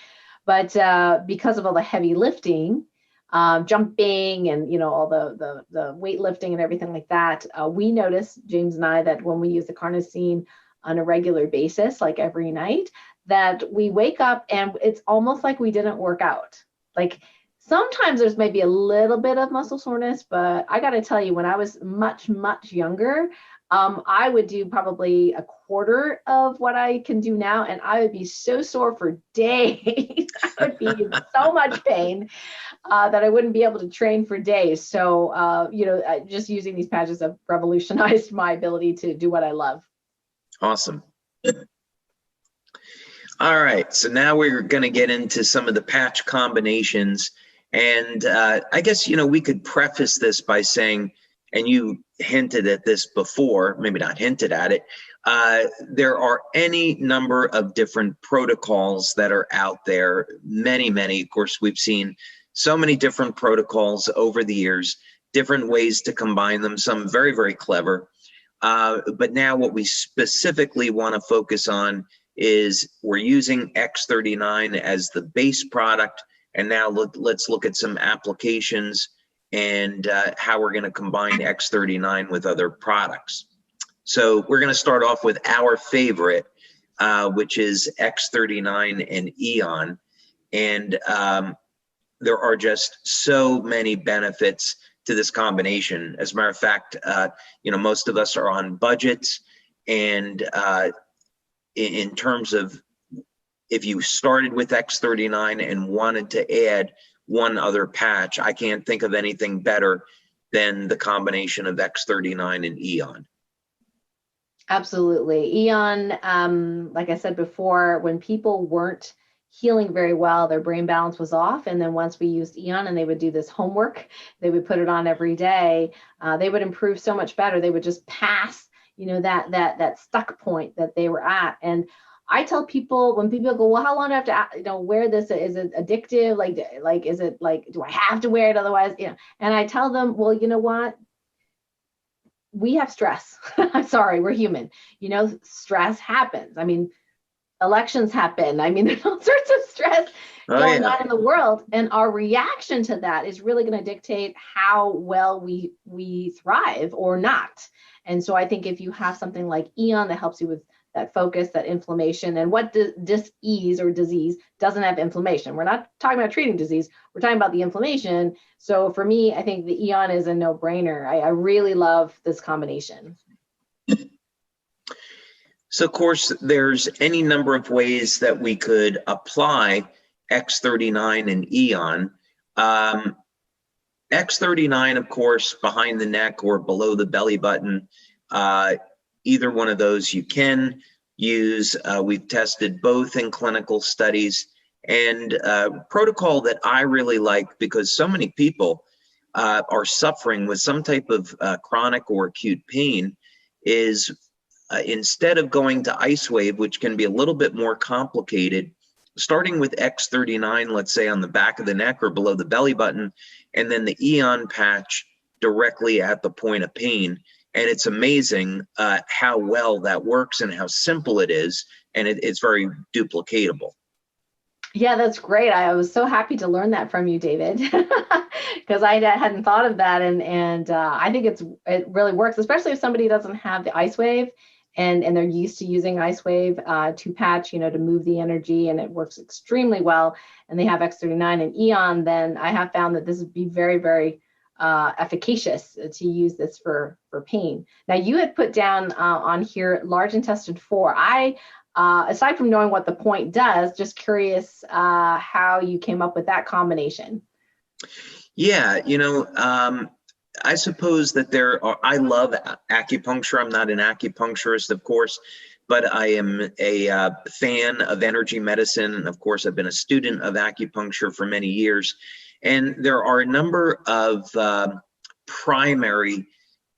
But because of all the heavy lifting, jumping, and all the weightlifting and everything like that, we noticed, James and I, that when we use the carnosine on a regular basis, like every night, that we wake up and it's almost like we didn't work out. Like, sometimes there's maybe a little bit of muscle soreness, but I got to tell you, when I was much, much younger, I would do probably a quarter of what I can do now, and I would be so sore for days. I would be in so much pain that I wouldn't be able to train for days. So, just using these patches have revolutionized my ability to do what I love. Awesome. All right, so now we're going to get into some of the patch combinations. And I guess, we could preface this by saying, and you hinted at this before, maybe not hinted at it, there are any number of different protocols that are out there, many, many. Of course, we've seen so many different protocols over the years, different ways to combine them, some very, very clever. But now what we specifically want to focus on is we're using X39 as the base product. And now let's look at some applications and how we're going to combine X39 with other products. So we're going to start off with our favorite, which is X39 and Eon. And there are just so many benefits to this combination. As a matter of fact, most of us are on budgets, and in terms of if you started with X39 and wanted to add one other patch, I can't think of anything better than the combination of X39 and Eon. Absolutely. Eon, like I said before, when people weren't healing very well, their brain balance was off. And then once we used Eon and they would do this homework, they would put it on every day, they would improve so much better. They would just pass, that stuck point that they were at. And I tell people, when people go, well, how long do I have to, wear this? Is it addictive? Like, is it like, do I have to wear it otherwise? And I tell them, well, you know what? We have stress. I'm sorry, we're human. Stress happens. I mean, elections happen. I mean, there's all sorts of stress going on in the world. And our reaction to that is really going to dictate how well we thrive or not. And so I think if you have something like Eon that helps you with that focus, that inflammation, and what dis-ease or disease doesn't have inflammation. We're not talking about treating disease. We're talking about the inflammation. So for me, I think the Eon is a no-brainer. I really love this combination. So of course, there's any number of ways that we could apply X39 and Eon. X39, of course, behind the neck or below the belly button, either one of those you can use. We've tested both in clinical studies, and protocol that I really like, because so many people are suffering with some type of chronic or acute pain, is instead of going to ice wave, which can be a little bit more complicated, starting with X39, let's say on the back of the neck or below the belly button, and then the Eon patch directly at the point of pain. And it's amazing how well that works and how simple it is, and it's very duplicatable. Yeah, that's great. I was so happy to learn that from you, David, because I hadn't thought of that, and I think it really works, especially if somebody doesn't have the ice wave and they're used to using ice wave to patch, to move the energy, and it works extremely well. And they have X39 and Eon. Then I have found that this would be very, very efficacious to use this for pain. Now, you had put down on here large intestine 4. Aside from knowing what the point does, just curious how you came up with that combination. Yeah, I suppose that I love acupuncture. I'm not an acupuncturist, of course, but I am a fan of energy medicine. And of course, I've been a student of acupuncture for many years. And there are a number of primary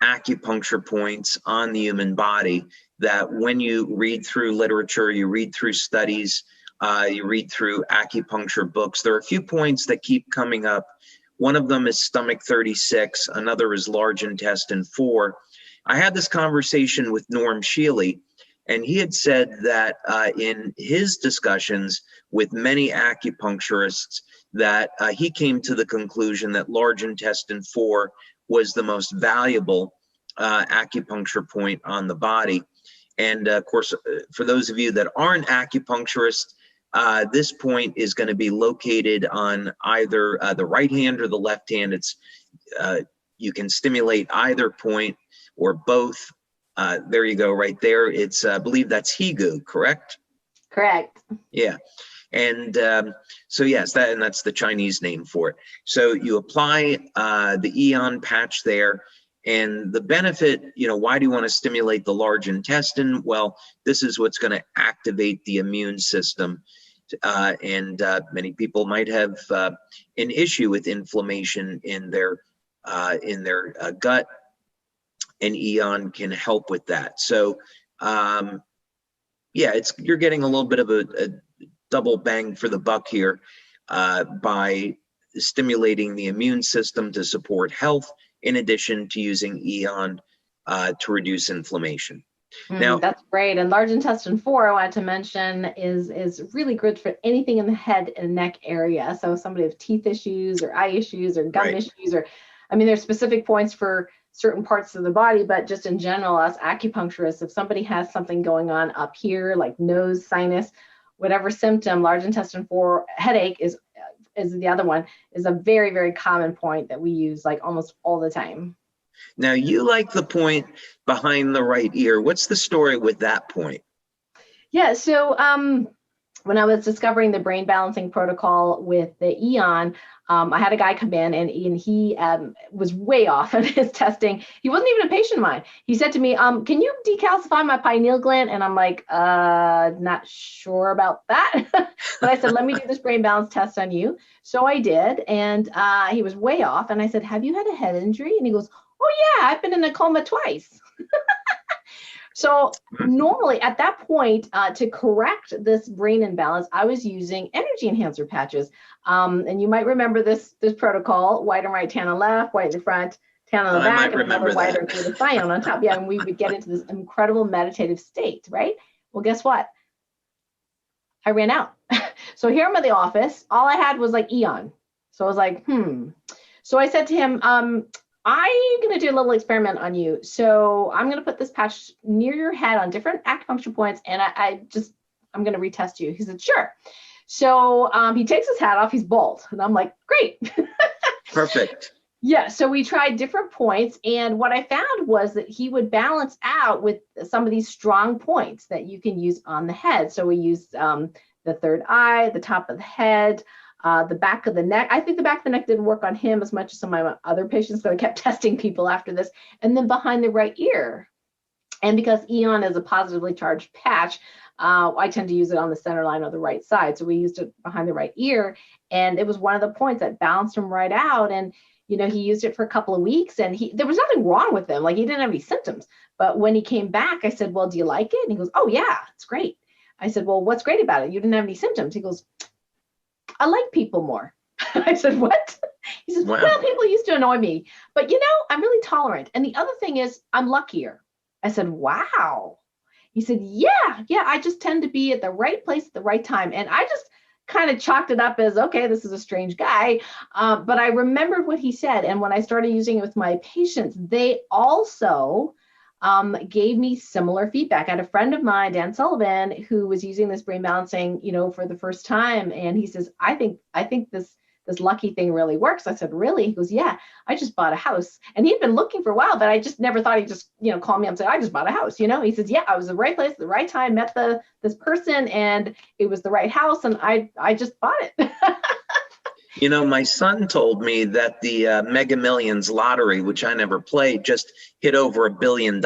acupuncture points on the human body that when you read through literature, you read through studies, you read through acupuncture books, there are a few points that keep coming up. One of them is stomach 36, another is large intestine 4. I had this conversation with Norm Shealy, and he had said that in his discussions with many acupuncturists that he came to the conclusion that large intestine 4 was the most valuable acupuncture point on the body. And of course, for those of you that aren't acupuncturists, this point is going to be located on either the right hand or the left hand. You can stimulate either point or both. There you go, right there. It's I believe that's Higu, correct? Correct. Yeah. And so yes, that's the Chinese name for it. So you apply the Eon patch there. And the benefit, why do you want to stimulate the large intestine? Well, this is what's going to activate the immune system. And many people might have an issue with inflammation in their gut, and Eon can help with that. So, yeah, you're getting a little bit of a double bang for the buck here by stimulating the immune system to support health, in addition to using Eon to reduce inflammation. Now, that's great. And large intestine 4, I wanted to mention, is really good for anything in the head and neck area. So if somebody has teeth issues or eye issues or gum issues, there's specific points for certain parts of the body, but just in general, as acupuncturists, if somebody has something going on up here, like nose, sinus, whatever symptom, large intestine 4, headache is the other one, is a very, very common point that we use like almost all the time. Now, you like the point behind the right ear. What's the story with that point? Yeah, so when I was discovering the brain balancing protocol with the Eon, I had a guy come in and he was way off in his testing. He wasn't even a patient of mine. He said to me, can you decalcify my pineal gland? And I'm like, not sure about that. But I said, let me do this brain balance test on you. So I did. And he was way off. And I said, have you had a head injury? And he goes, oh yeah, I've been in a coma twice. So normally at that point, to correct this brain imbalance, I was using energy enhancer patches. And you might remember this protocol: white and right, tan on left, white in the front, tan on the back, and another white or glutathione on top. Yeah, and we would get into this incredible meditative state, right? Well, guess what? I ran out. So here I'm in the office. All I had was like Eon. So I was like, So I said to him, I'm going to do a little experiment on you. So I'm going to put this patch near your head on different acupuncture points, and I'm going to retest you. He said, sure. So he takes his hat off. He's bald. And I'm like, great. Perfect. Yeah. So we tried different points. And what I found was that he would balance out with some of these strong points that you can use on the head. So we used the third eye, the top of the head, the back of the neck. I think the back of the neck didn't work on him as much as some of my other patients, so I kept testing people after this. And then behind the right ear. And because Eon is a positively charged patch, I tend to use it on the center line or the right side. So we used it behind the right ear, and it was one of the points that balanced him right out. And he used it for a couple of weeks, and there was nothing wrong with him. Like, he didn't have any symptoms. But when he came back, I said, well, do you like it? And he goes, oh yeah, it's great. I said, well, what's great about it? You didn't have any symptoms. He goes, I like people more. I said, what? He says, Wow. well, people used to annoy me, but I'm really tolerant. And the other thing is, I'm luckier. I said, wow. He said, yeah, I just tend to be at the right place at the right time. And I just kind of chalked it up as, okay, this is a strange guy. But I remembered what he said. And when I started using it with my patients, they also gave me similar feedback. I had a friend of mine, Dan Sullivan, who was using this brain balancing, for the first time. And he says, I think this lucky thing really works. I said, really? He goes, yeah, I just bought a house. And he'd been looking for a while, but I just never thought he'd just, call me up and say, I just bought a house. He says, yeah, I was in the right place at the right time, met this person, and it was the right house. And I just bought it. My son told me that the Mega Millions lottery, which I never played, just hit over $1 billion.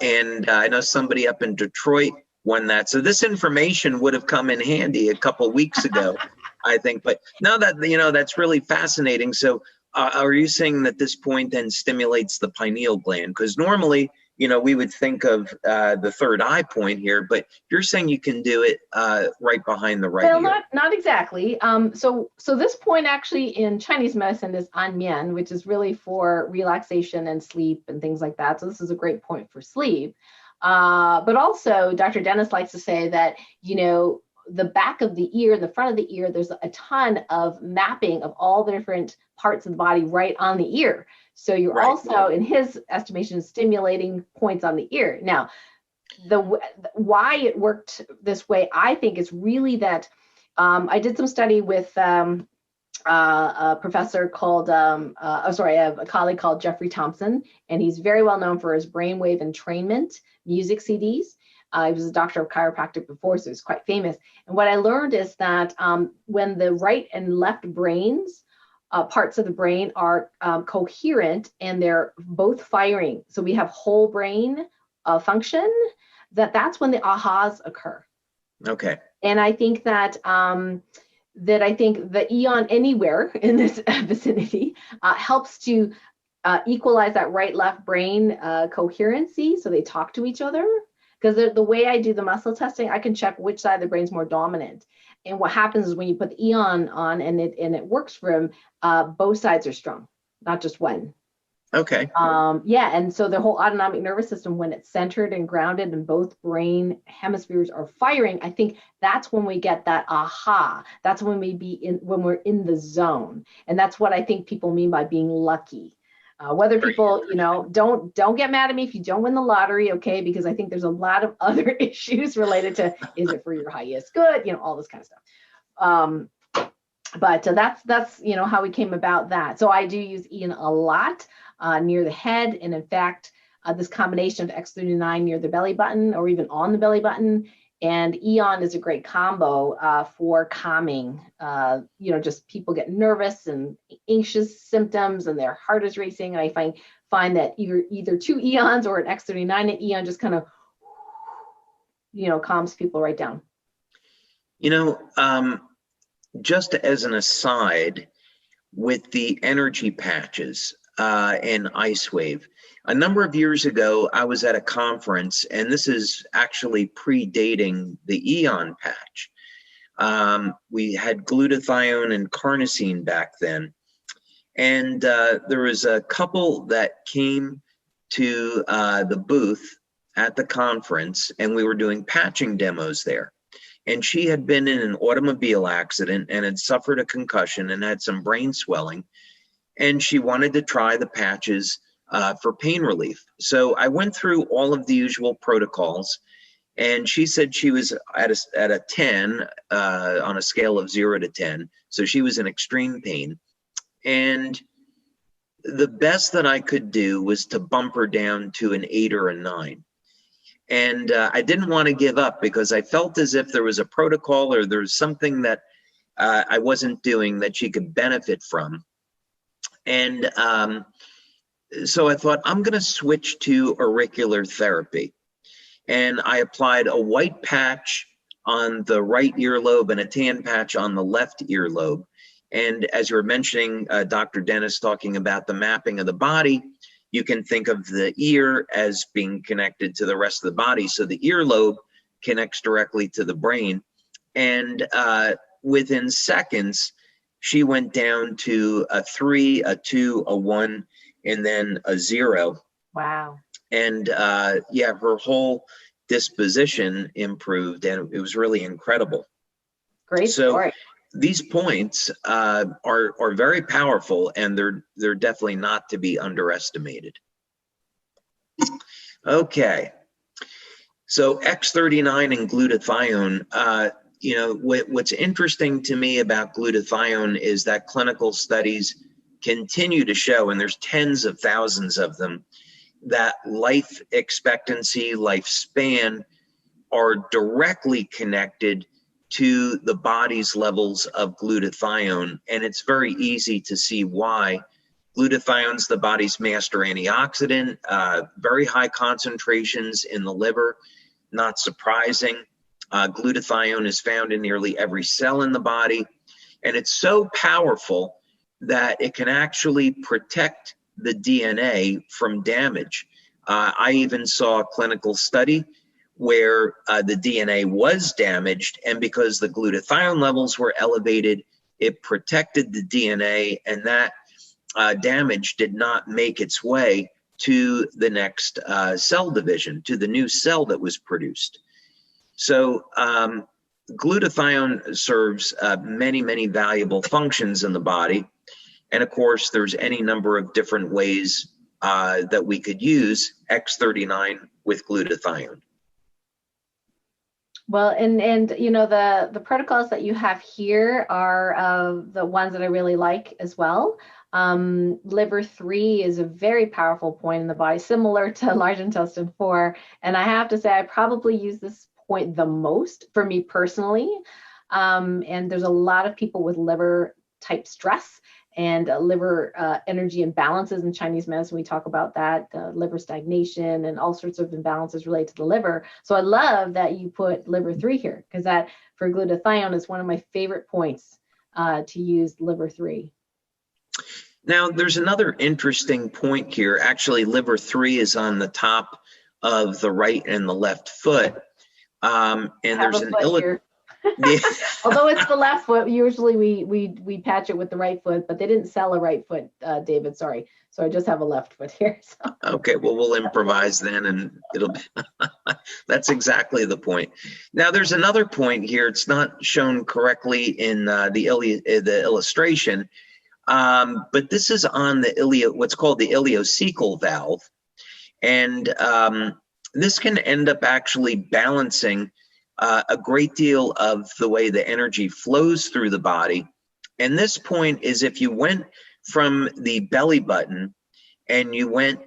And I know somebody up in Detroit won that. So this information would have come in handy a couple weeks ago, I think. But no, that's really fascinating. So are you saying that this point then stimulates the pineal gland? Because normally, we would think of the third eye point here, but you're saying you can do it right behind the right ear. Well, not exactly. So this point actually in Chinese medicine is anmian, which is really for relaxation and sleep and things like that. So this is a great point for sleep. But also, Dr. Dennis likes to say that, the back of the ear, the front of the ear, there's a ton of mapping of all the different parts of the body right on the ear. So you're also, in his estimation, stimulating points on the ear. Now, why it worked this way, I think, is really that I did some study with a professor called, a colleague called Jeffrey Thompson, and he's very well known for his brainwave entrainment music CDs. He was a doctor of chiropractic before, so he's quite famous. And what I learned is that when the right and left brains, parts of the brain are coherent and they're both firing, so we have whole brain function, that's when the ahas occur. Okay. And I think that I think the eon anywhere in this vicinity helps to equalize that right-left brain coherency, so they talk to each other. Because the way I do the muscle testing, I can check which side of the brain is more dominant. And what happens is when you put the eon on and it works for him, both sides are strong, not just one. Okay. And so the whole autonomic nervous system, when it's centered and grounded and both brain hemispheres are firing, I think that's when we get that aha. That's when when we're in the zone. And that's what I think people mean by being lucky. Whether people, don't get mad at me if you don't win the lottery, okay? Because I think there's a lot of other issues related to, is it for your highest good? All this kind of stuff. But that's how we came about that. So I do use Ian a lot near the head, and in fact, this combination of X39 near the belly button or even on the belly button, and Eon is a great combo for calming. Just people get nervous and anxious symptoms, and their heart is racing. And I find that either two Eons or an X39 and Eon just kind of, calms people right down. Just as an aside, with the energy patches and Ice Wave, a number of years ago, I was at a conference, and this is actually predating the Eon patch. We had glutathione and carnosine back then. And there was a couple that came to the booth at the conference, and we were doing patching demos there. And she had been in an automobile accident and had suffered a concussion and had some brain swelling. And she wanted to try the patches for pain relief. So I went through all of the usual protocols, and she said she was at a 10 on a scale of 0 to 10. So she was in extreme pain. And the best that I could do was to bump her down to an 8 or a 9. And I didn't want to give up because I felt as if there was a protocol or there was something that I wasn't doing that she could benefit from. And so I thought, I'm going to switch to auricular therapy. And I applied a white patch on the right earlobe and a tan patch on the left earlobe. And as you were mentioning, Dr. Dennis talking about the mapping of the body, you can think of the ear as being connected to the rest of the body. So the earlobe connects directly to the brain. And within seconds, she went down to a 3, a 2, a 1, and then a 0. Wow. And yeah, her whole disposition improved, and it was really incredible. Great story. These points are very powerful, and they're definitely not to be underestimated. Okay, so X39 and glutathione. You know, what's interesting to me about glutathione is that clinical studies continue to show, and there's tens of thousands of them, that life expectancy, lifespan are directly connected to the body's levels of glutathione. And it's very easy to see why. Glutathione's the body's master antioxidant, very high concentrations in the liver, not surprising. Glutathione is found in nearly every cell in the body, and it's so powerful that it can actually protect the DNA from damage. I even saw a clinical study where the DNA was damaged, and because the glutathione levels were elevated, it protected the DNA, and that damage did not make its way to the next cell division, to the new cell that was produced. So glutathione serves many, many valuable functions in the body. And of course, there's any number of different ways that we could use X39 with glutathione. Well, and you know, the protocols that you have here are the ones that I really like as well. Liver 3 is a very powerful point in the body, similar to large intestine 4. And I have to say, I probably use this point the most for me personally. And there's a lot of people with liver type stress and liver energy imbalances in Chinese medicine. We talk about that, liver stagnation and all sorts of imbalances related to the liver. So I love that you put liver 3 here, because that for glutathione is one of my favorite points to use liver 3. Now, there's another interesting point here. Actually, liver 3 is on the top of the right and the left foot. And there's an yeah. Although it's the left foot, usually we patch it with the right foot, but they didn't sell a right foot, David, sorry. So I just have a left foot here. So. Okay, well, we'll improvise then, and it'll be, that's exactly the point. Now, there's another point here. It's not shown correctly in the illustration, but this is on the what's called the ileocecal valve. And this can end up actually balancing a great deal of the way the energy flows through the body. And this point is if you went from the belly button and you went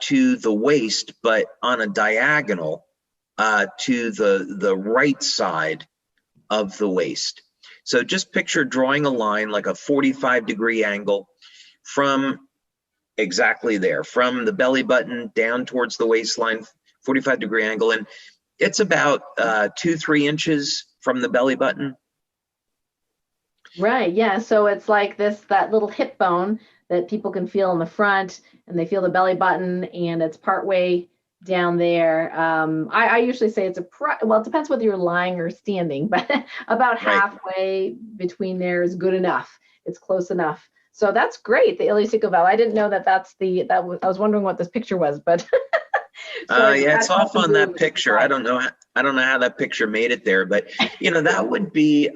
to the waist, but on a diagonal to the right side of the waist. So just picture drawing a line like a 45-degree angle from exactly there, from the belly button down towards the waistline, 45-degree angle. And it's about 2-3 inches from the belly button. Right, yeah, so it's like that little hip bone that people can feel in the front, and they feel the belly button, and it's partway down there. I usually say well, it depends whether you're lying or standing, but about halfway between there is good enough. It's close enough. So that's great, the ileocecal valve. I didn't know I was wondering what this picture was, but yeah, it's off on that picture. I don't know how that picture made it there, but you know, that would be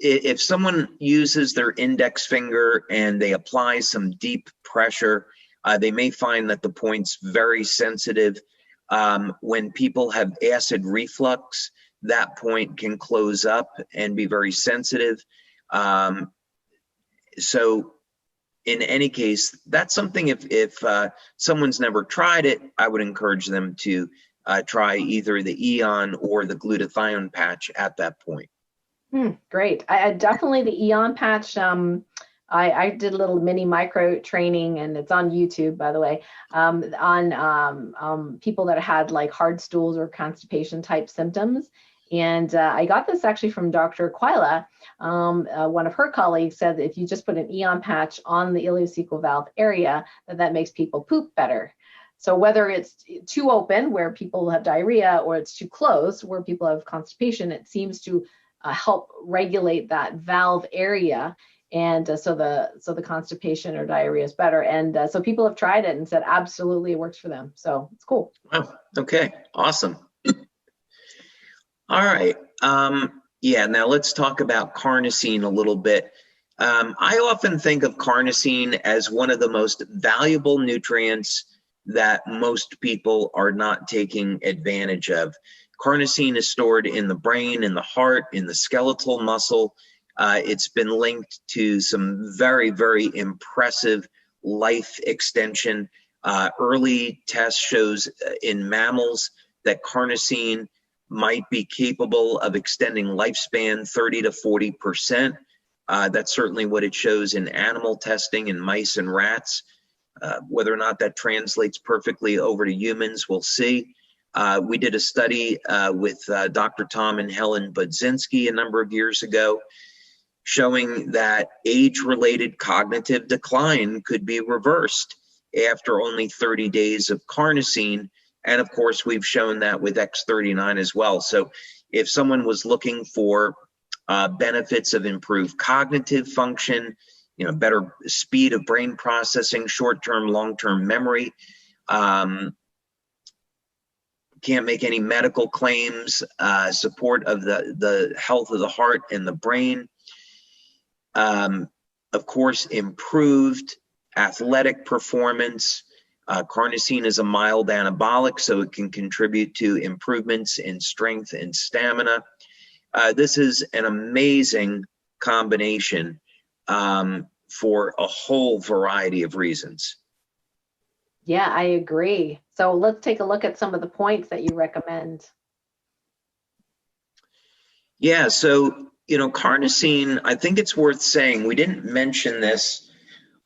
if someone uses their index finger and they apply some deep pressure, they may find that the point's very sensitive. When people have acid reflux, that point can close up and be very sensitive. So in any case, that's something if someone's never tried it, I would encourage them to try either the Eon or the glutathione patch at that point. Great. I definitely the Eon patch. I did a little mini micro training, and it's on YouTube, by the way, on people that had like hard stools or constipation type symptoms. And I got this actually from Dr. Quila. One of her colleagues said that if you just put an Eon patch on the ileocecal valve area, that makes people poop better. So whether it's too open, where people have diarrhea, or it's too closed, where people have constipation, it seems to help regulate that valve area. And so the constipation or diarrhea is better. And so people have tried it and said absolutely it works for them. So it's cool. Wow. Okay. Awesome. All right. Yeah. Now let's talk about carnosine a little bit. I often think of carnosine as one of the most valuable nutrients that most people are not taking advantage of. Carnosine is stored in the brain, in the heart, in the skeletal muscle. It's been linked to some very, very impressive life extension. Early tests shows in mammals that carnosine might be capable of extending lifespan 30 to 40%. That's certainly what it shows in animal testing in mice and rats. Whether or not that translates perfectly over to humans, we'll see. We did a study with Dr. Tom and Helen Budzinski a number of years ago, showing that age-related cognitive decline could be reversed after only 30 days of carnosine. And of course, we've shown that with X39 as well. So if someone was looking for benefits of improved cognitive function, better speed of brain processing, short-term, long-term memory, can't make any medical claims, support of the health of the heart and the brain, of course, improved athletic performance. Carnosine is a mild anabolic, so it can contribute to improvements in strength and stamina. This is an amazing combination for a whole variety of reasons. Yeah, I agree. So let's take a look at some of the points that you recommend. Yeah, so, carnosine, I think it's worth saying, we didn't mention this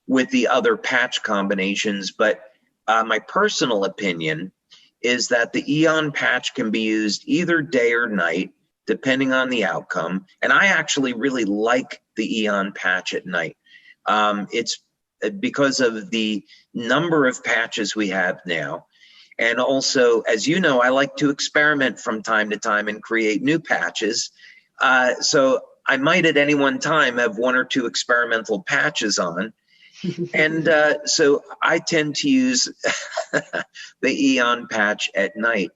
with the other patch combinations, but my personal opinion is that the Eon patch can be used either day or night, depending on the outcome. And I actually really like the Eon patch at night. It's because of the number of patches we have now. And also, as you know, I like to experiment from time to time and create new patches. So I might at any one time have one or two experimental patches on. And so I tend to use the Eon patch at night.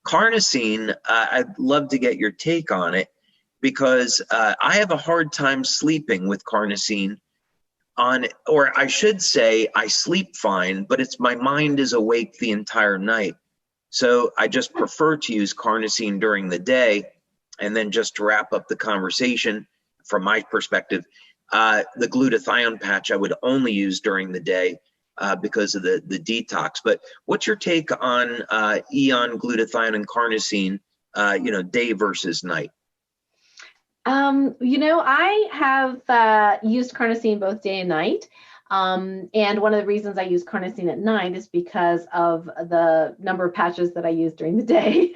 Carnosine, I'd love to get your take on it, because I have a hard time sleeping with carnosine on, or I should say I sleep fine, but my mind is awake the entire night. So I just prefer to use carnosine during the day. And then just to wrap up the conversation, from my perspective, the glutathione patch I would only use during the day because of the detox. But what's your take on Eon, glutathione, and carnosine, day versus night? I have used carnosine both day and night. And one of the reasons I use carnosine at night is because of the number of patches that I use during the day.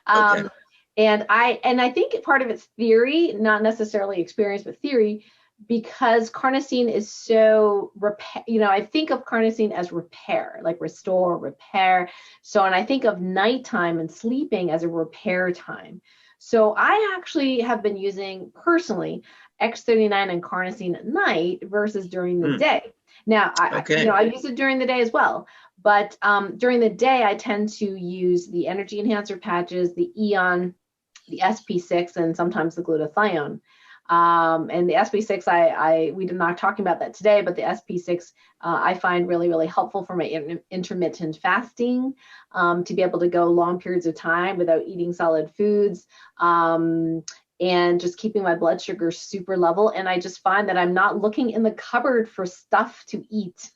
Okay. And I think part of it's theory, not necessarily experience, but theory, because carnosine is so I think of carnosine as repair, like restore, repair. So, and I think of nighttime and sleeping as a repair time. So I actually have been using personally X39 and carnosine at night versus during the day. Now, I use it during the day as well. But during the day, I tend to use the energy enhancer patches, the Eon, the SP6, and sometimes the glutathione. And the SP6, we did not talking about that today, but the SP6 I find really, really helpful for my intermittent fasting, to be able to go long periods of time without eating solid foods, and just keeping my blood sugar super level. And I just find that I'm not looking in the cupboard for stuff to eat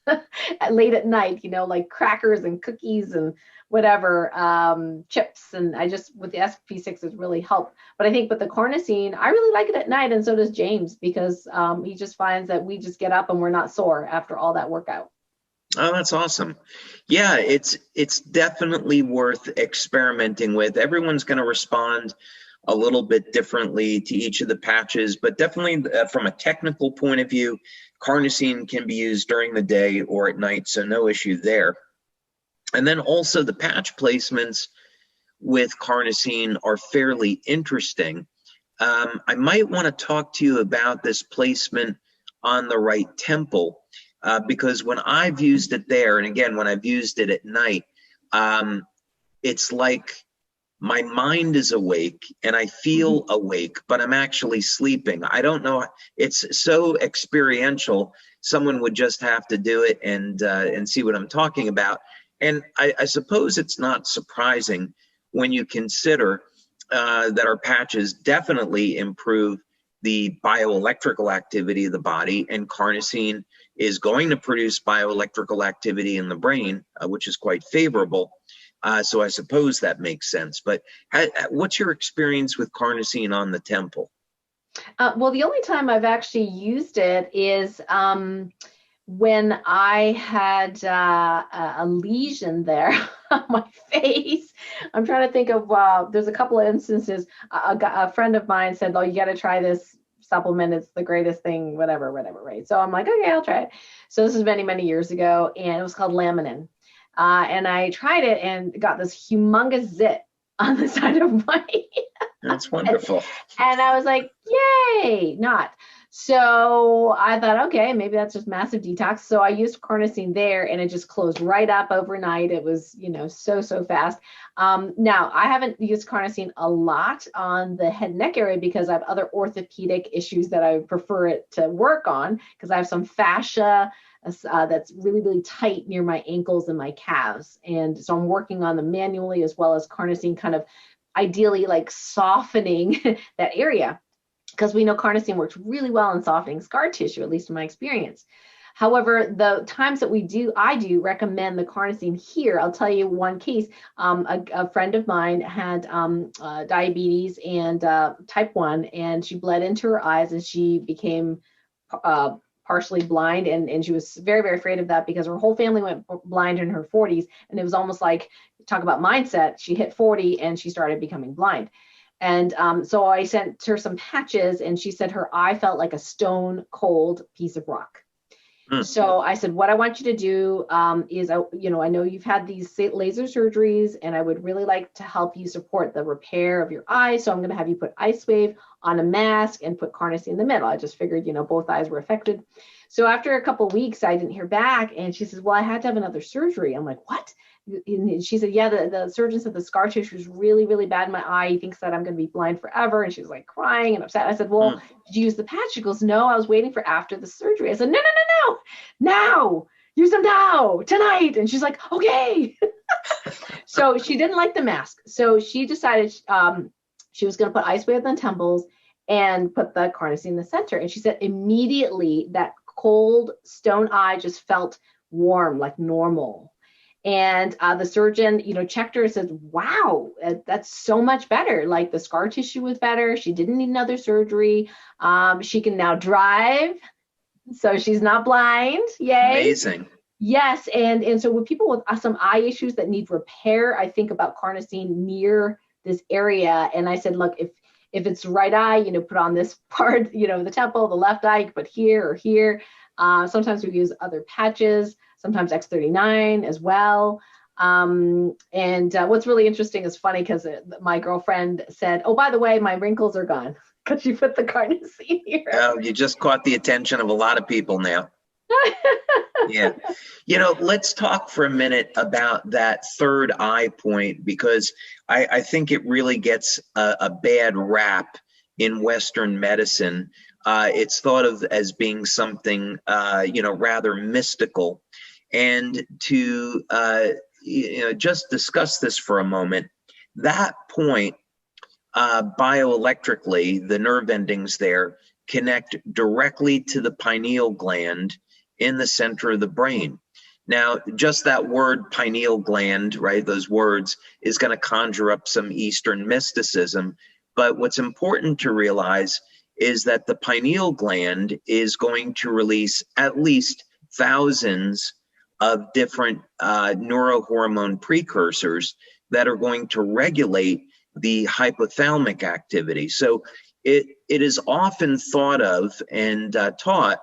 late at night, like crackers and cookies and whatever, chips. And with the SP6 has really helped. But I think with the carnosine, I really like it at night, and so does James, because he just finds that we just get up and we're not sore after all that workout. Oh, that's awesome. Yeah, it's definitely worth experimenting with. Everyone's going to respond a little bit differently to each of the patches, but definitely from a technical point of view, carnosine can be used during the day or at night, so no issue there. And then also the patch placements with carnosine are fairly interesting. I might want to talk to you about this placement on the right temple, because when I've used it there, and again, when I've used it at night, it's like my mind is awake and I feel awake, but I'm actually sleeping. I don't know. It's so experiential. Someone would just have to do it and see what I'm talking about. And I suppose it's not surprising when you consider that our patches definitely improve the bioelectrical activity of the body, and carnosine is going to produce bioelectrical activity in the brain, which is quite favorable. So I suppose that makes sense. But what's your experience with carnosine on the temple? Well, the only time I've actually used it is when I had a lesion there on my face. I'm trying to think of, there's a couple of instances. A friend of mine said, oh, you got to try this supplement. It's the greatest thing, whatever, right? So I'm like, okay, I'll try it. So this is many, many years ago, and it was called laminin. And I tried it and got this humongous zit on the side of my That's wonderful. and I was like, yay, not. So I thought, okay, maybe that's just massive detox. So I used carnosine there and it just closed right up overnight. It was, so fast. Now, I haven't used carnosine a lot on the head and neck area because I have other orthopedic issues that I prefer it to work on, because I have some fascia that's really, really tight near my ankles and my calves. And so I'm working on them manually, as well as carnosine kind of ideally like softening that area, because we know carnosine works really well in softening scar tissue, at least in my experience. However, the times that I do recommend the carnosine here. I'll tell you one case. A friend of mine had diabetes and type 1, and she bled into her eyes and she became partially blind, and she was very, very afraid of that because her whole family went blind in her 40s, and it was almost like, talk about mindset, she hit 40 and she started becoming blind. And so I sent her some patches, and she said her eye felt like a stone cold piece of rock. So I said, what I want you to do is, I know you've had these laser surgeries, and I would really like to help you support the repair of your eye. So I'm going to have you put Ice Wave on a mask and put carnosine in the middle. I just figured, both eyes were affected. So after a couple of weeks, I didn't hear back. And she says, well, I had to have another surgery. I'm like, what? And she said, yeah, the surgeon said the scar tissue is really, really bad in my eye. He thinks that I'm going to be blind forever. And she was like crying and upset. I said, well, did you use the patch? She goes, no, I was waiting for after the surgery. I said, no, now, use them now, tonight. And she's like, okay. So she didn't like the mask. So she decided she was going to put Ice Wave on the temples and put the carnosine in the center. And she said immediately that cold stone eye just felt warm, like normal. And the surgeon, checked her and said, wow, that's so much better. Like the scar tissue was better. She didn't need another surgery. She can now drive. So she's not blind. Yay. Amazing. Yes. And so with people with some eye issues that need repair, I think about carnosine near this area. And I said, look, if it's right eye, put on this part, the temple, the left eye, you can put here or here. Sometimes we use other patches, sometimes X39 as well. And what's really interesting is funny because my girlfriend said, oh, by the way, my wrinkles are gone because you put the carnosine here. Oh, you just caught the attention of a lot of people now. Yeah. Let's talk for a minute about that third eye point, because I think it really gets a bad rap in Western medicine. It's thought of as being something, rather mystical. And to, just discuss this for a moment, that point, bioelectrically, the nerve endings there connect directly to the pineal gland in the center of the brain. Now, just that word pineal gland, right, those words, is going to conjure up some Eastern mysticism. But what's important to realize is that the pineal gland is going to release at least thousands of different neurohormone precursors that are going to regulate the hypothalamic activity. So it is often thought of and taught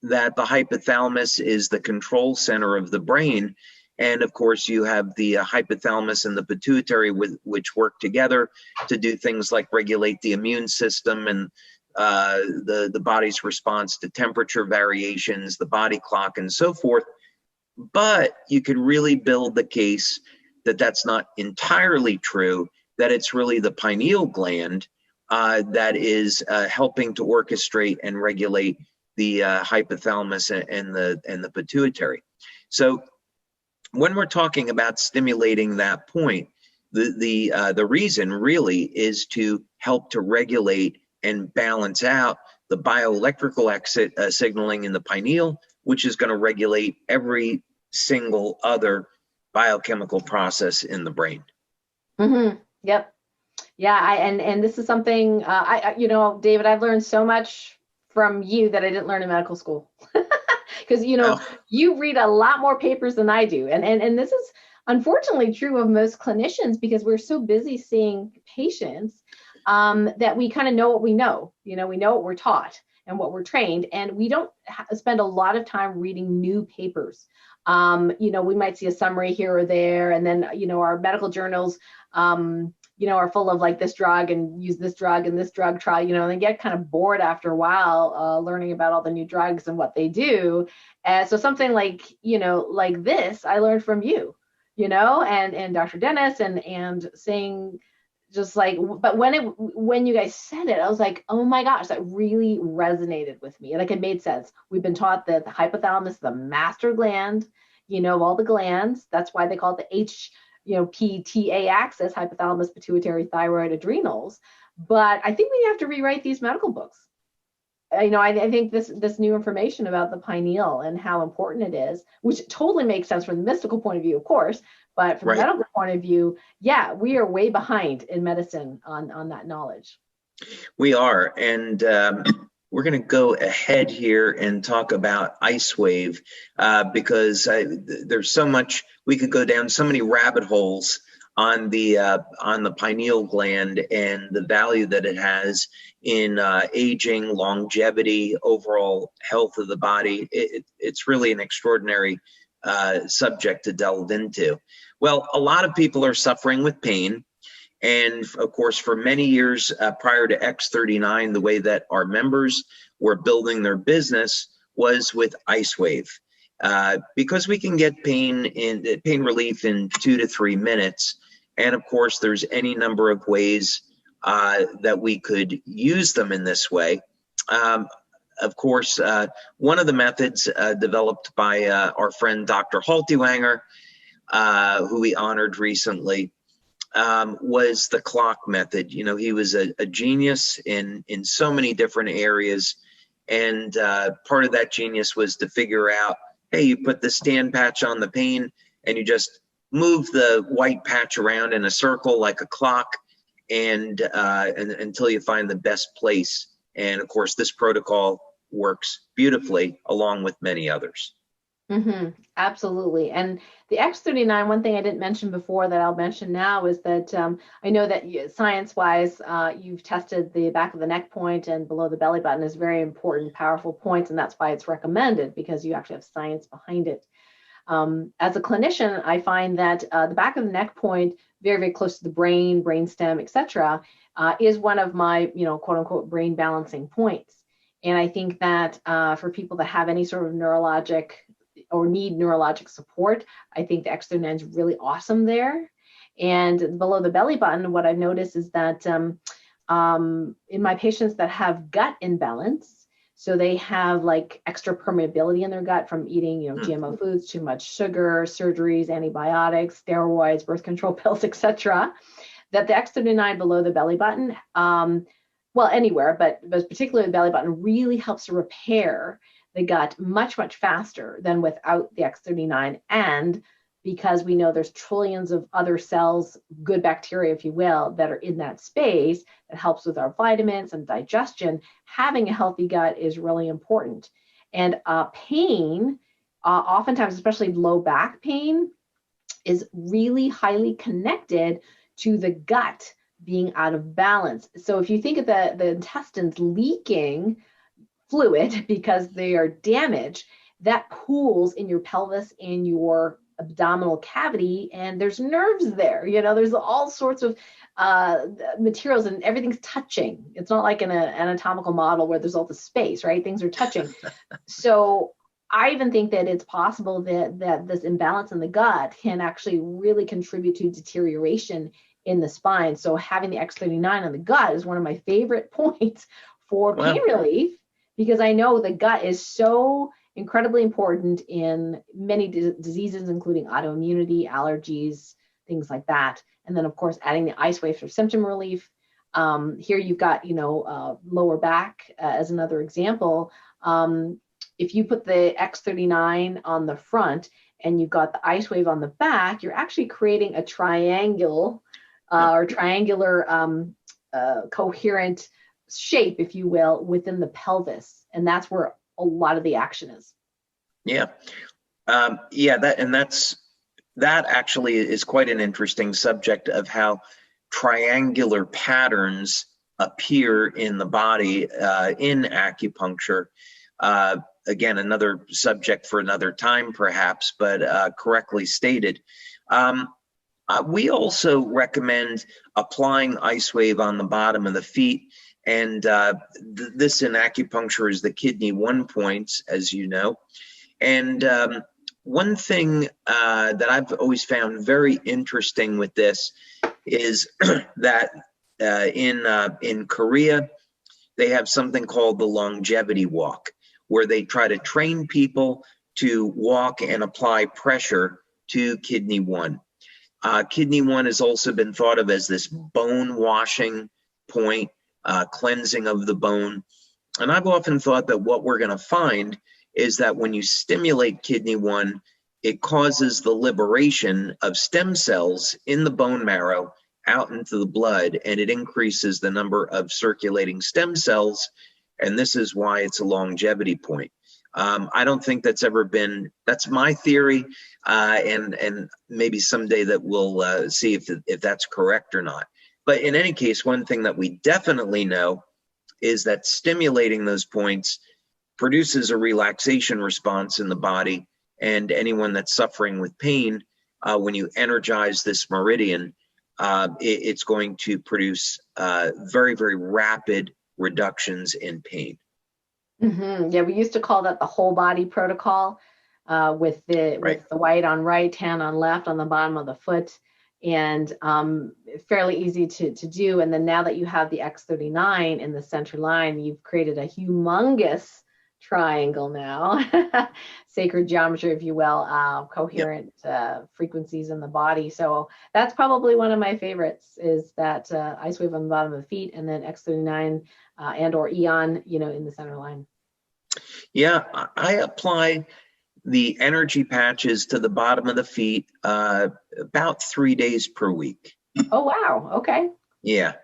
that the hypothalamus is the control center of the brain. And of course, you have the hypothalamus and the pituitary, which work together to do things like regulate the immune system and the body's response to temperature variations, the body clock, and so forth. But you could really build the case that that's not entirely true, that it's really the pineal gland that is helping to orchestrate and regulate the hypothalamus and the pituitary. So when we're talking about stimulating that point, the reason really is to help to regulate and balance out the bioelectrical signaling in the pineal, which is going to regulate every single other biochemical process in the brain. Mm-hmm. Yep. Yeah. And this is something you know, David, I've learned so much from you that I didn't learn in medical school. Because you know, you read a lot more papers than I do, and this is unfortunately true of most clinicians, because we're so busy seeing patients that we kind of know what we know. You know, we know what we're taught and what we're trained, and we don't spend a lot of time reading new papers. You know, we might see a summary here or there, and then, you know, our medical journals, you know, are full of like this drug and use this drug and this drug trial, you know, and they get kind of bored after a while learning about all the new drugs and what they do. And so something like, you know, like this, I learned from you, you know, and Dr. Dennis and saying just like, but when you guys said it, I was like, oh my gosh, that really resonated with me. Like it made sense. We've been taught that the hypothalamus is the master gland, you know, of all the glands. That's why they call it the PTA axis, hypothalamus, pituitary, thyroid, adrenals. But I think we have to rewrite these medical books. You know, I think this new information about the pineal and how important it is, which totally makes sense from the mystical point of view, of course, but from the medical point of view, yeah, we are way behind in medicine on that knowledge. We are, and we're going to go ahead here and talk about Ice Wave because there's so much, we could go down so many rabbit holes on the pineal gland and the value that it has in aging, longevity, overall health of the body. It's really an extraordinary subject to delve into. Well, a lot of people are suffering with pain. And of course, for many years prior to X39, the way that our members were building their business was with Ice Wave. Because we can get pain relief in 2 to 3 minutes. And of course, there's any number of ways that we could use them in this way. Of course, one of the methods developed by our friend Dr. Haltiwanger, who we honored recently, was the clock method. You know, he was a genius in so many different areas. And part of that genius was to figure out, hey, you put the stand patch on the pain and you just move the white patch around in a circle like a clock and until you find the best place. And of course, this protocol works beautifully along with many others. Mm-hmm. Absolutely. And the X39, one thing I didn't mention before that I'll mention now is that I know that science-wise, you've tested the back of the neck point and below the belly button as very important, powerful points, and that's why it's recommended, because you actually have science behind it. As a clinician, I find that the back of the neck point, very, very close to the brain, brainstem, etc., is one of my, you know, quote unquote, brain balancing points. And I think that for people that have any sort of neurologic or need neurologic support, I think the X39 is really awesome there. And below the belly button, what I've noticed is that in my patients that have gut imbalance, so they have like extra permeability in their gut from eating, you know, GMO foods, too much sugar, surgeries, antibiotics, steroids, birth control pills, etc., that the X39 below the belly button, well, anywhere, but particularly the belly button, really helps to repair the gut much, much faster than without the X39. And because we know there's trillions of other cells, good bacteria, if you will, that are in that space that helps with our vitamins and digestion, having a healthy gut is really important. And pain oftentimes, especially low back pain, is really highly connected to the gut being out of balance. So if you think of the intestines leaking fluid because they are damaged, that pools in your pelvis and your abdominal cavity, and there's nerves there. There's all sorts of materials, and everything's touching. It's not like in an anatomical model where there's all the space, right? Things are touching. So I even think that it's possible that this imbalance in the gut can actually really contribute to deterioration in the spine. So having the X39 on the gut is one of my favorite points for pain relief, because I know the gut is so incredibly important in many diseases, including autoimmunity, allergies, things like that. And then, of course, adding the ice wave for symptom relief. Here you've got, lower back as another example. If you put the X39 on the front and you've got the ice wave on the back, you're actually creating a triangle or triangular coherent shape, if you will, within the pelvis. And that's where a lot of the action is. Yeah. That actually is quite an interesting subject of how triangular patterns appear in the body in acupuncture. Again, another subject for another time, perhaps, but correctly stated. We also recommend applying ice wave on the bottom of the feet. And this in acupuncture is the kidney 1 point, as you know. And one thing that I've always found very interesting with this is that in Korea, they have something called the longevity walk, where they try to train people to walk and apply pressure to kidney 1. Kidney 1 has also been thought of as this bone washing point, cleansing of the bone. And I've often thought that what we're going to find is that when you stimulate kidney 1, it causes the liberation of stem cells in the bone marrow out into the blood, and it increases the number of circulating stem cells. And this is why it's a longevity point. I don't think that's ever been, that's my theory, and maybe someday that we'll see if that's correct or not. But in any case, one thing that we definitely know is that stimulating those points produces a relaxation response in the body, and anyone that's suffering with pain, when you energize this meridian, it's going to produce very, very rapid reductions in pain. Mm-hmm. Yeah, we used to call that the whole body protocol, with the white on right, tan on left on the bottom of the foot, and fairly easy to do. And then now that you have the X39 in the center line, you've created a humongous triangle now, sacred geometry, if you will, coherent frequencies in the body. So that's probably one of my favorites, is that ice wave on the bottom of the feet, and then X39 and or Eon, in the center line. Yeah, I apply the energy patches to the bottom of the feet about 3 days per week. Oh, wow. Okay. Yeah.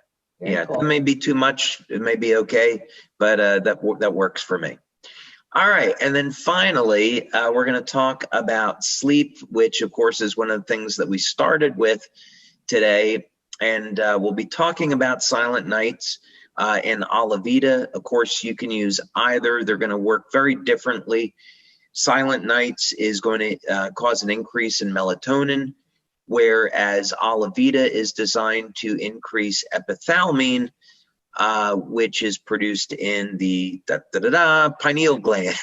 Very cool. It may be too much. It may be okay, but that works for me. All right. And then finally, we're going to talk about sleep, which, of course, is one of the things that we started with today. And we'll be talking about silent nights and Alavita. Of course, you can use either. They're going to work very differently. Silent nights is going to cause an increase in melatonin, whereas Alavita is designed to increase epithalamine, which is produced in the pineal gland.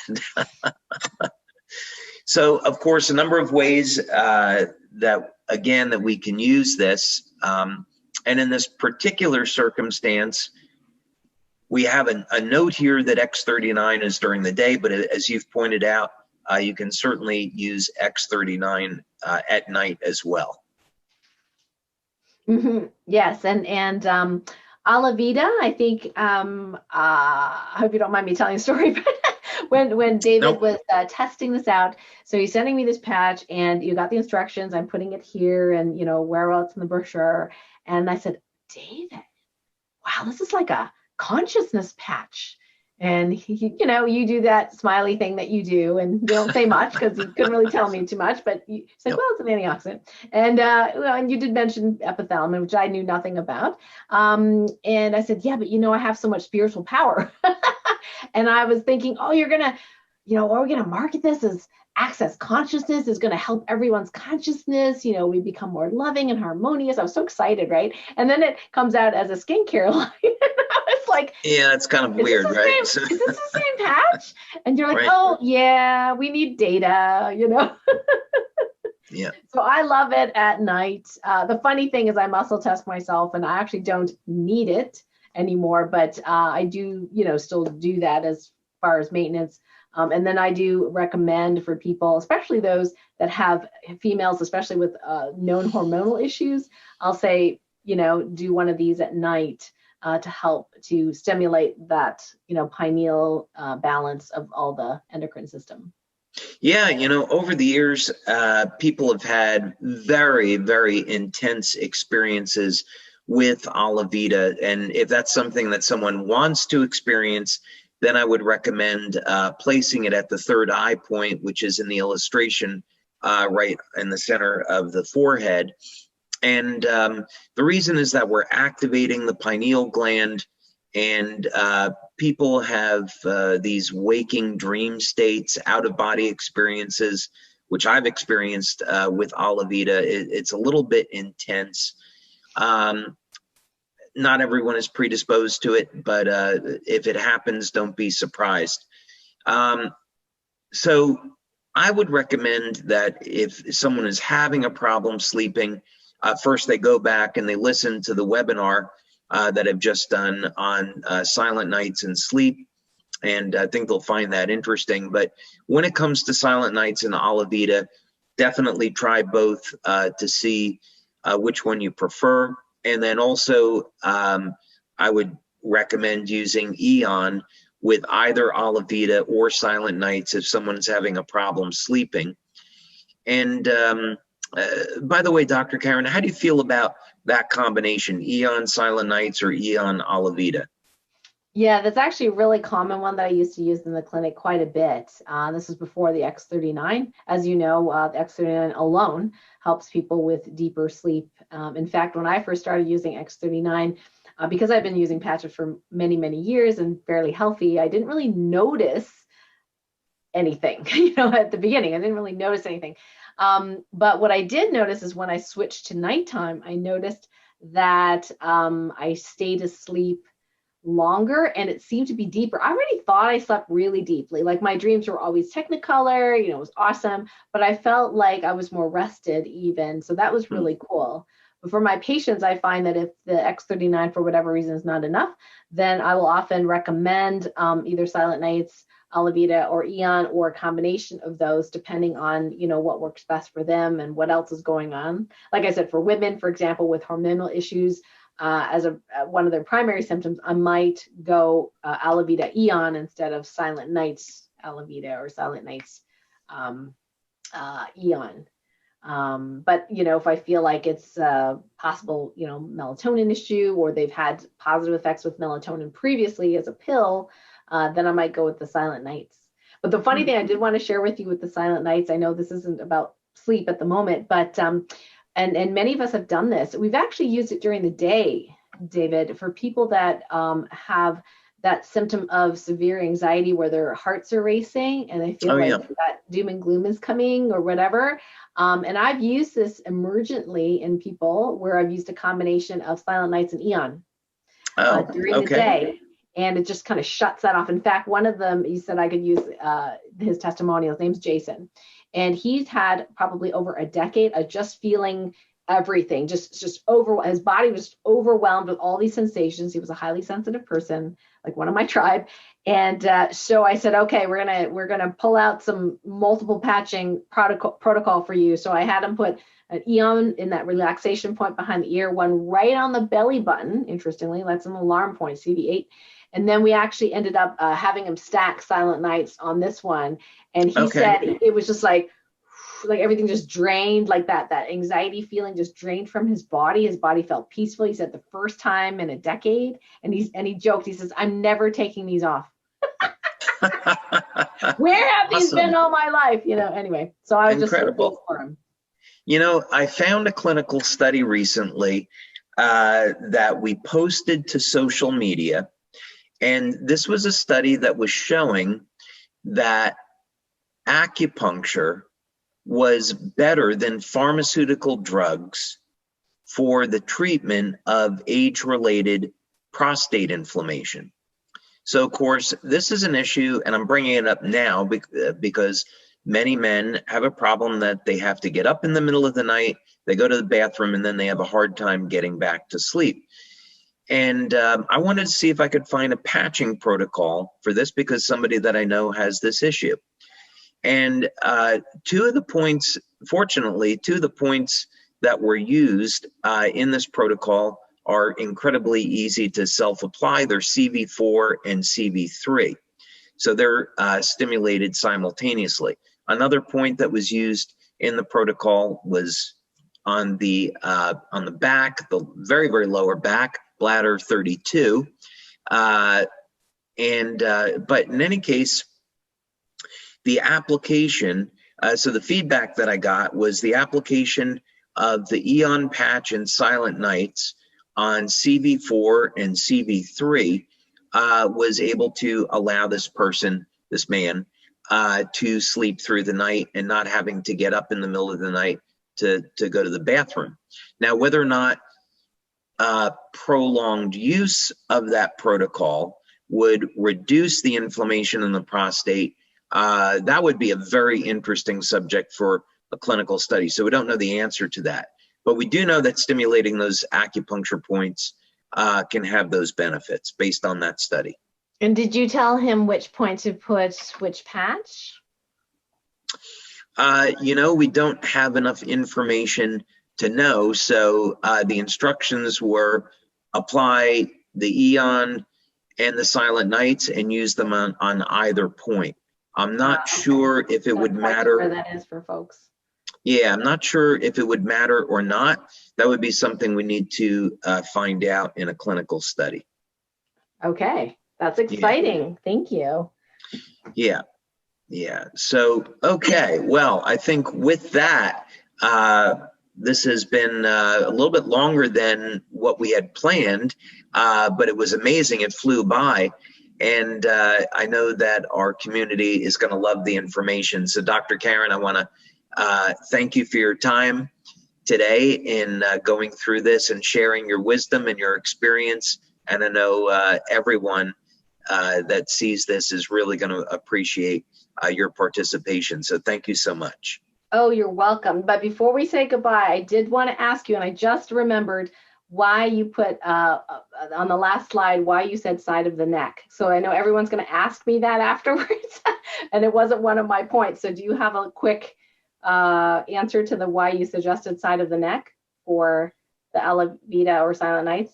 So, of course, a number of ways that we can use this. And in this particular circumstance, we have a note here that X39 is during the day, but as you've pointed out, you can certainly use X39 at night as well. Mm-hmm. Yes, and Alavita, I think, I hope you don't mind me telling a story, but when David was testing this out, so he's sending me this patch, and you got the instructions, I'm putting it here, and where else in the brochure, and I said, David, wow, this is like a consciousness patch. And you do that smiley thing that you do, and you don't say much because you couldn't really tell me too much, but you said, Yep. well, it's an antioxidant. And and you did mention epithalamium, which I knew nothing about. And I said, yeah, but I have so much spiritual power. And I was thinking, oh, you're gonna, are we gonna market this as access consciousness is going to help everyone's consciousness? We become more loving and harmonious. I was so excited, right? And then it comes out as a skincare line. It's like, yeah, it's kind of weird, right? Is this the same patch? And you're like, right. Oh yeah, we need data, Yeah. So I love it at night. The funny thing is I muscle test myself, and I actually don't need it anymore, but I do, still do that as far as maintenance. And then I do recommend for people, especially those that have females, especially with known hormonal issues, I'll say, do one of these at night to help to stimulate that, pineal balance of all the endocrine system. Yeah, over the years, people have had very, very intense experiences with Alavita. And if that's something that someone wants to experience, then I would recommend placing it at the third eye point, which is in the illustration right in the center of the forehead. And the reason is that we're activating the pineal gland, and people have these waking dream states, out-of-body experiences, which I've experienced with Alavita. It's a little bit intense. Not everyone is predisposed to it, but if it happens, don't be surprised. So I would recommend that if someone is having a problem sleeping, first they go back and they listen to the webinar that I've just done on silent nights and sleep, and I think they'll find that interesting. But when it comes to silent nights and Alavita, definitely try both to see which one you prefer. And then also, I would recommend using Eon with either Alavita or Silent Nights if someone's having a problem sleeping. And by the way, Dr. Karen, how do you feel about that combination, Eon Silent Nights or Eon Alavita? Yeah, that's actually a really common one that I used to use in the clinic quite a bit. This is before the X39. As you know, the X39 alone helps people with deeper sleep. In fact, when I first started using X39, because I've been using patches for many, many years and fairly healthy, I didn't really notice anything, at the beginning. I didn't really notice anything. But what I did notice is when I switched to nighttime, I noticed that I stayed asleep longer and it seemed to be deeper. I already thought I slept really deeply. Like my dreams were always Technicolor, it was awesome, but I felt like I was more rested even. So that was really cool. But for my patients, I find that if the X39 for whatever reason is not enough, then I will often recommend either Silent Nights, Alavita, or Eon, or a combination of those, depending on what works best for them and what else is going on. Like I said, for women, for example, with hormonal issues, as one of their primary symptoms, I might go Alavita Eon instead of Silent Nights Alavita or Silent Nights Eon. But if I feel like it's a possible melatonin issue, or they've had positive effects with melatonin previously as a pill, then I might go with the Silent Nights. But the funny thing I did want to share with you with the Silent Nights, I know this isn't about sleep at the moment, but and many of us have done this. We've actually used it during the day, David, for people that have that symptom of severe anxiety where their hearts are racing and they feel that doom and gloom is coming or whatever. And I've used this emergently in people where I've used a combination of Silent Nights and Eon during the day. And it just kind of shuts that off. In fact, one of them, he said I could use his testimonial. His name's Jason. And he's had probably over a decade of just feeling everything, just over, his body was overwhelmed with all these sensations. He was a highly sensitive person, like one of my tribe. And so I said, okay, we're gonna pull out some multiple patching protocol for you. So I had him put an Eon in that relaxation point behind the ear, one right on the belly button. Interestingly, that's an alarm point, CV8. And then we actually ended up having him stack Silent Nights on this one. And he said it was just like everything just drained, like that anxiety feeling just drained from his body. His body felt peaceful. He said the first time in a decade. And he joked, he says, I'm never taking these off. Where have these Awesome. been all my life? Anyway, so I was just so Incredible. thankful for him. I found a clinical study recently that we posted to social media. And this was a study that was showing that acupuncture was better than pharmaceutical drugs for the treatment of age-related prostate inflammation. So, of course, this is an issue, and I'm bringing it up now because many men have a problem that they have to get up in the middle of the night, they go to the bathroom, and then they have a hard time getting back to sleep. And I wanted to see if I could find a patching protocol for this because somebody that I know has this issue. And fortunately, two of the points that were used in this protocol are incredibly easy to self-apply. They're CV4 and CV3. So they're stimulated simultaneously. Another point that was used in the protocol was on the back, the very, very lower back, bladder 32. But in any case, the application, so the feedback that I got was the application of the Eon patch and Silent Nights on CV4 and CV3 was able to allow this man, to sleep through the night and not having to get up in the middle of the night to go to the bathroom. Now, whether or not prolonged use of that protocol would reduce the inflammation in the prostate, that would be a very interesting subject for a clinical study. So we don't know the answer to that, but we do know that stimulating those acupuncture points can have those benefits based on that study. And did you tell him which point to put which patch? We don't have enough information to know. So the instructions were apply the Eon and the Silent Nights and use them on either point. I'm not sure if it would matter. Where that is for folks. Yeah, I'm not sure if it would matter or not. That would be something we need to find out in a clinical study. Okay, that's exciting. Yeah. Thank you. Yeah. So, okay. Well, I think with that, this has been a little bit longer than what we had planned, but it was amazing. It flew by. And I know that our community is going to love the information. So, Dr. Karen, I want to thank you for your time today in going through this and sharing your wisdom and your experience. And I know everyone that sees this is really going to appreciate your participation. So thank you so much. Oh, you're welcome. But before we say goodbye, I did want to ask you, and I just remembered why you put on the last slide, why you said side of the neck. So I know everyone's going to ask me that afterwards, and it wasn't one of my points. So do you have a quick answer to the why you suggested side of the neck for the Alavita or Silent Nights?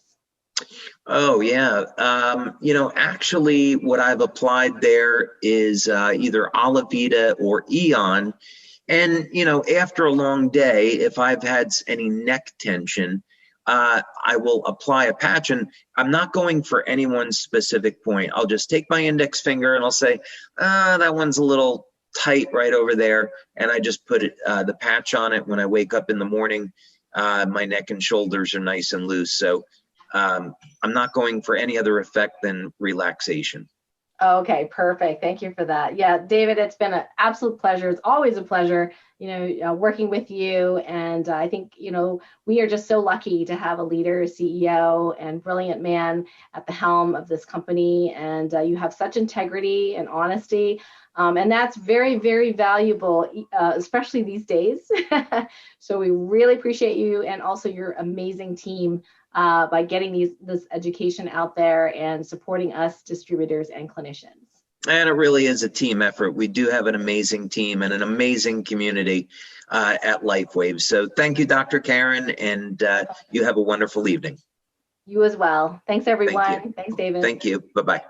Oh, yeah. Actually, what I've applied there is either Alavita or Eon. And, after a long day, if I've had any neck tension, I will apply a patch, and I'm not going for any one specific point. I'll just take my index finger and I'll say, that one's a little tight right over there. And I just put the patch on it when I wake up in the morning. My neck and shoulders are nice and loose. So I'm not going for any other effect than relaxation. Okay, perfect. Thank you for that. Yeah, David, it's been an absolute pleasure. It's always a pleasure, working with you. And I think, we are just so lucky to have a leader, CEO, and brilliant man at the helm of this company. And you have such integrity and honesty. And that's very, very valuable, especially these days. So we really appreciate you and also your amazing team by getting this education out there and supporting us distributors and clinicians. And it really is a team effort. We do have an amazing team and an amazing community at LifeWave. So thank you, Dr. Karen, and you have a wonderful evening. You as well. Thanks, everyone. Thank you. Thanks, David. Thank you. Bye-bye.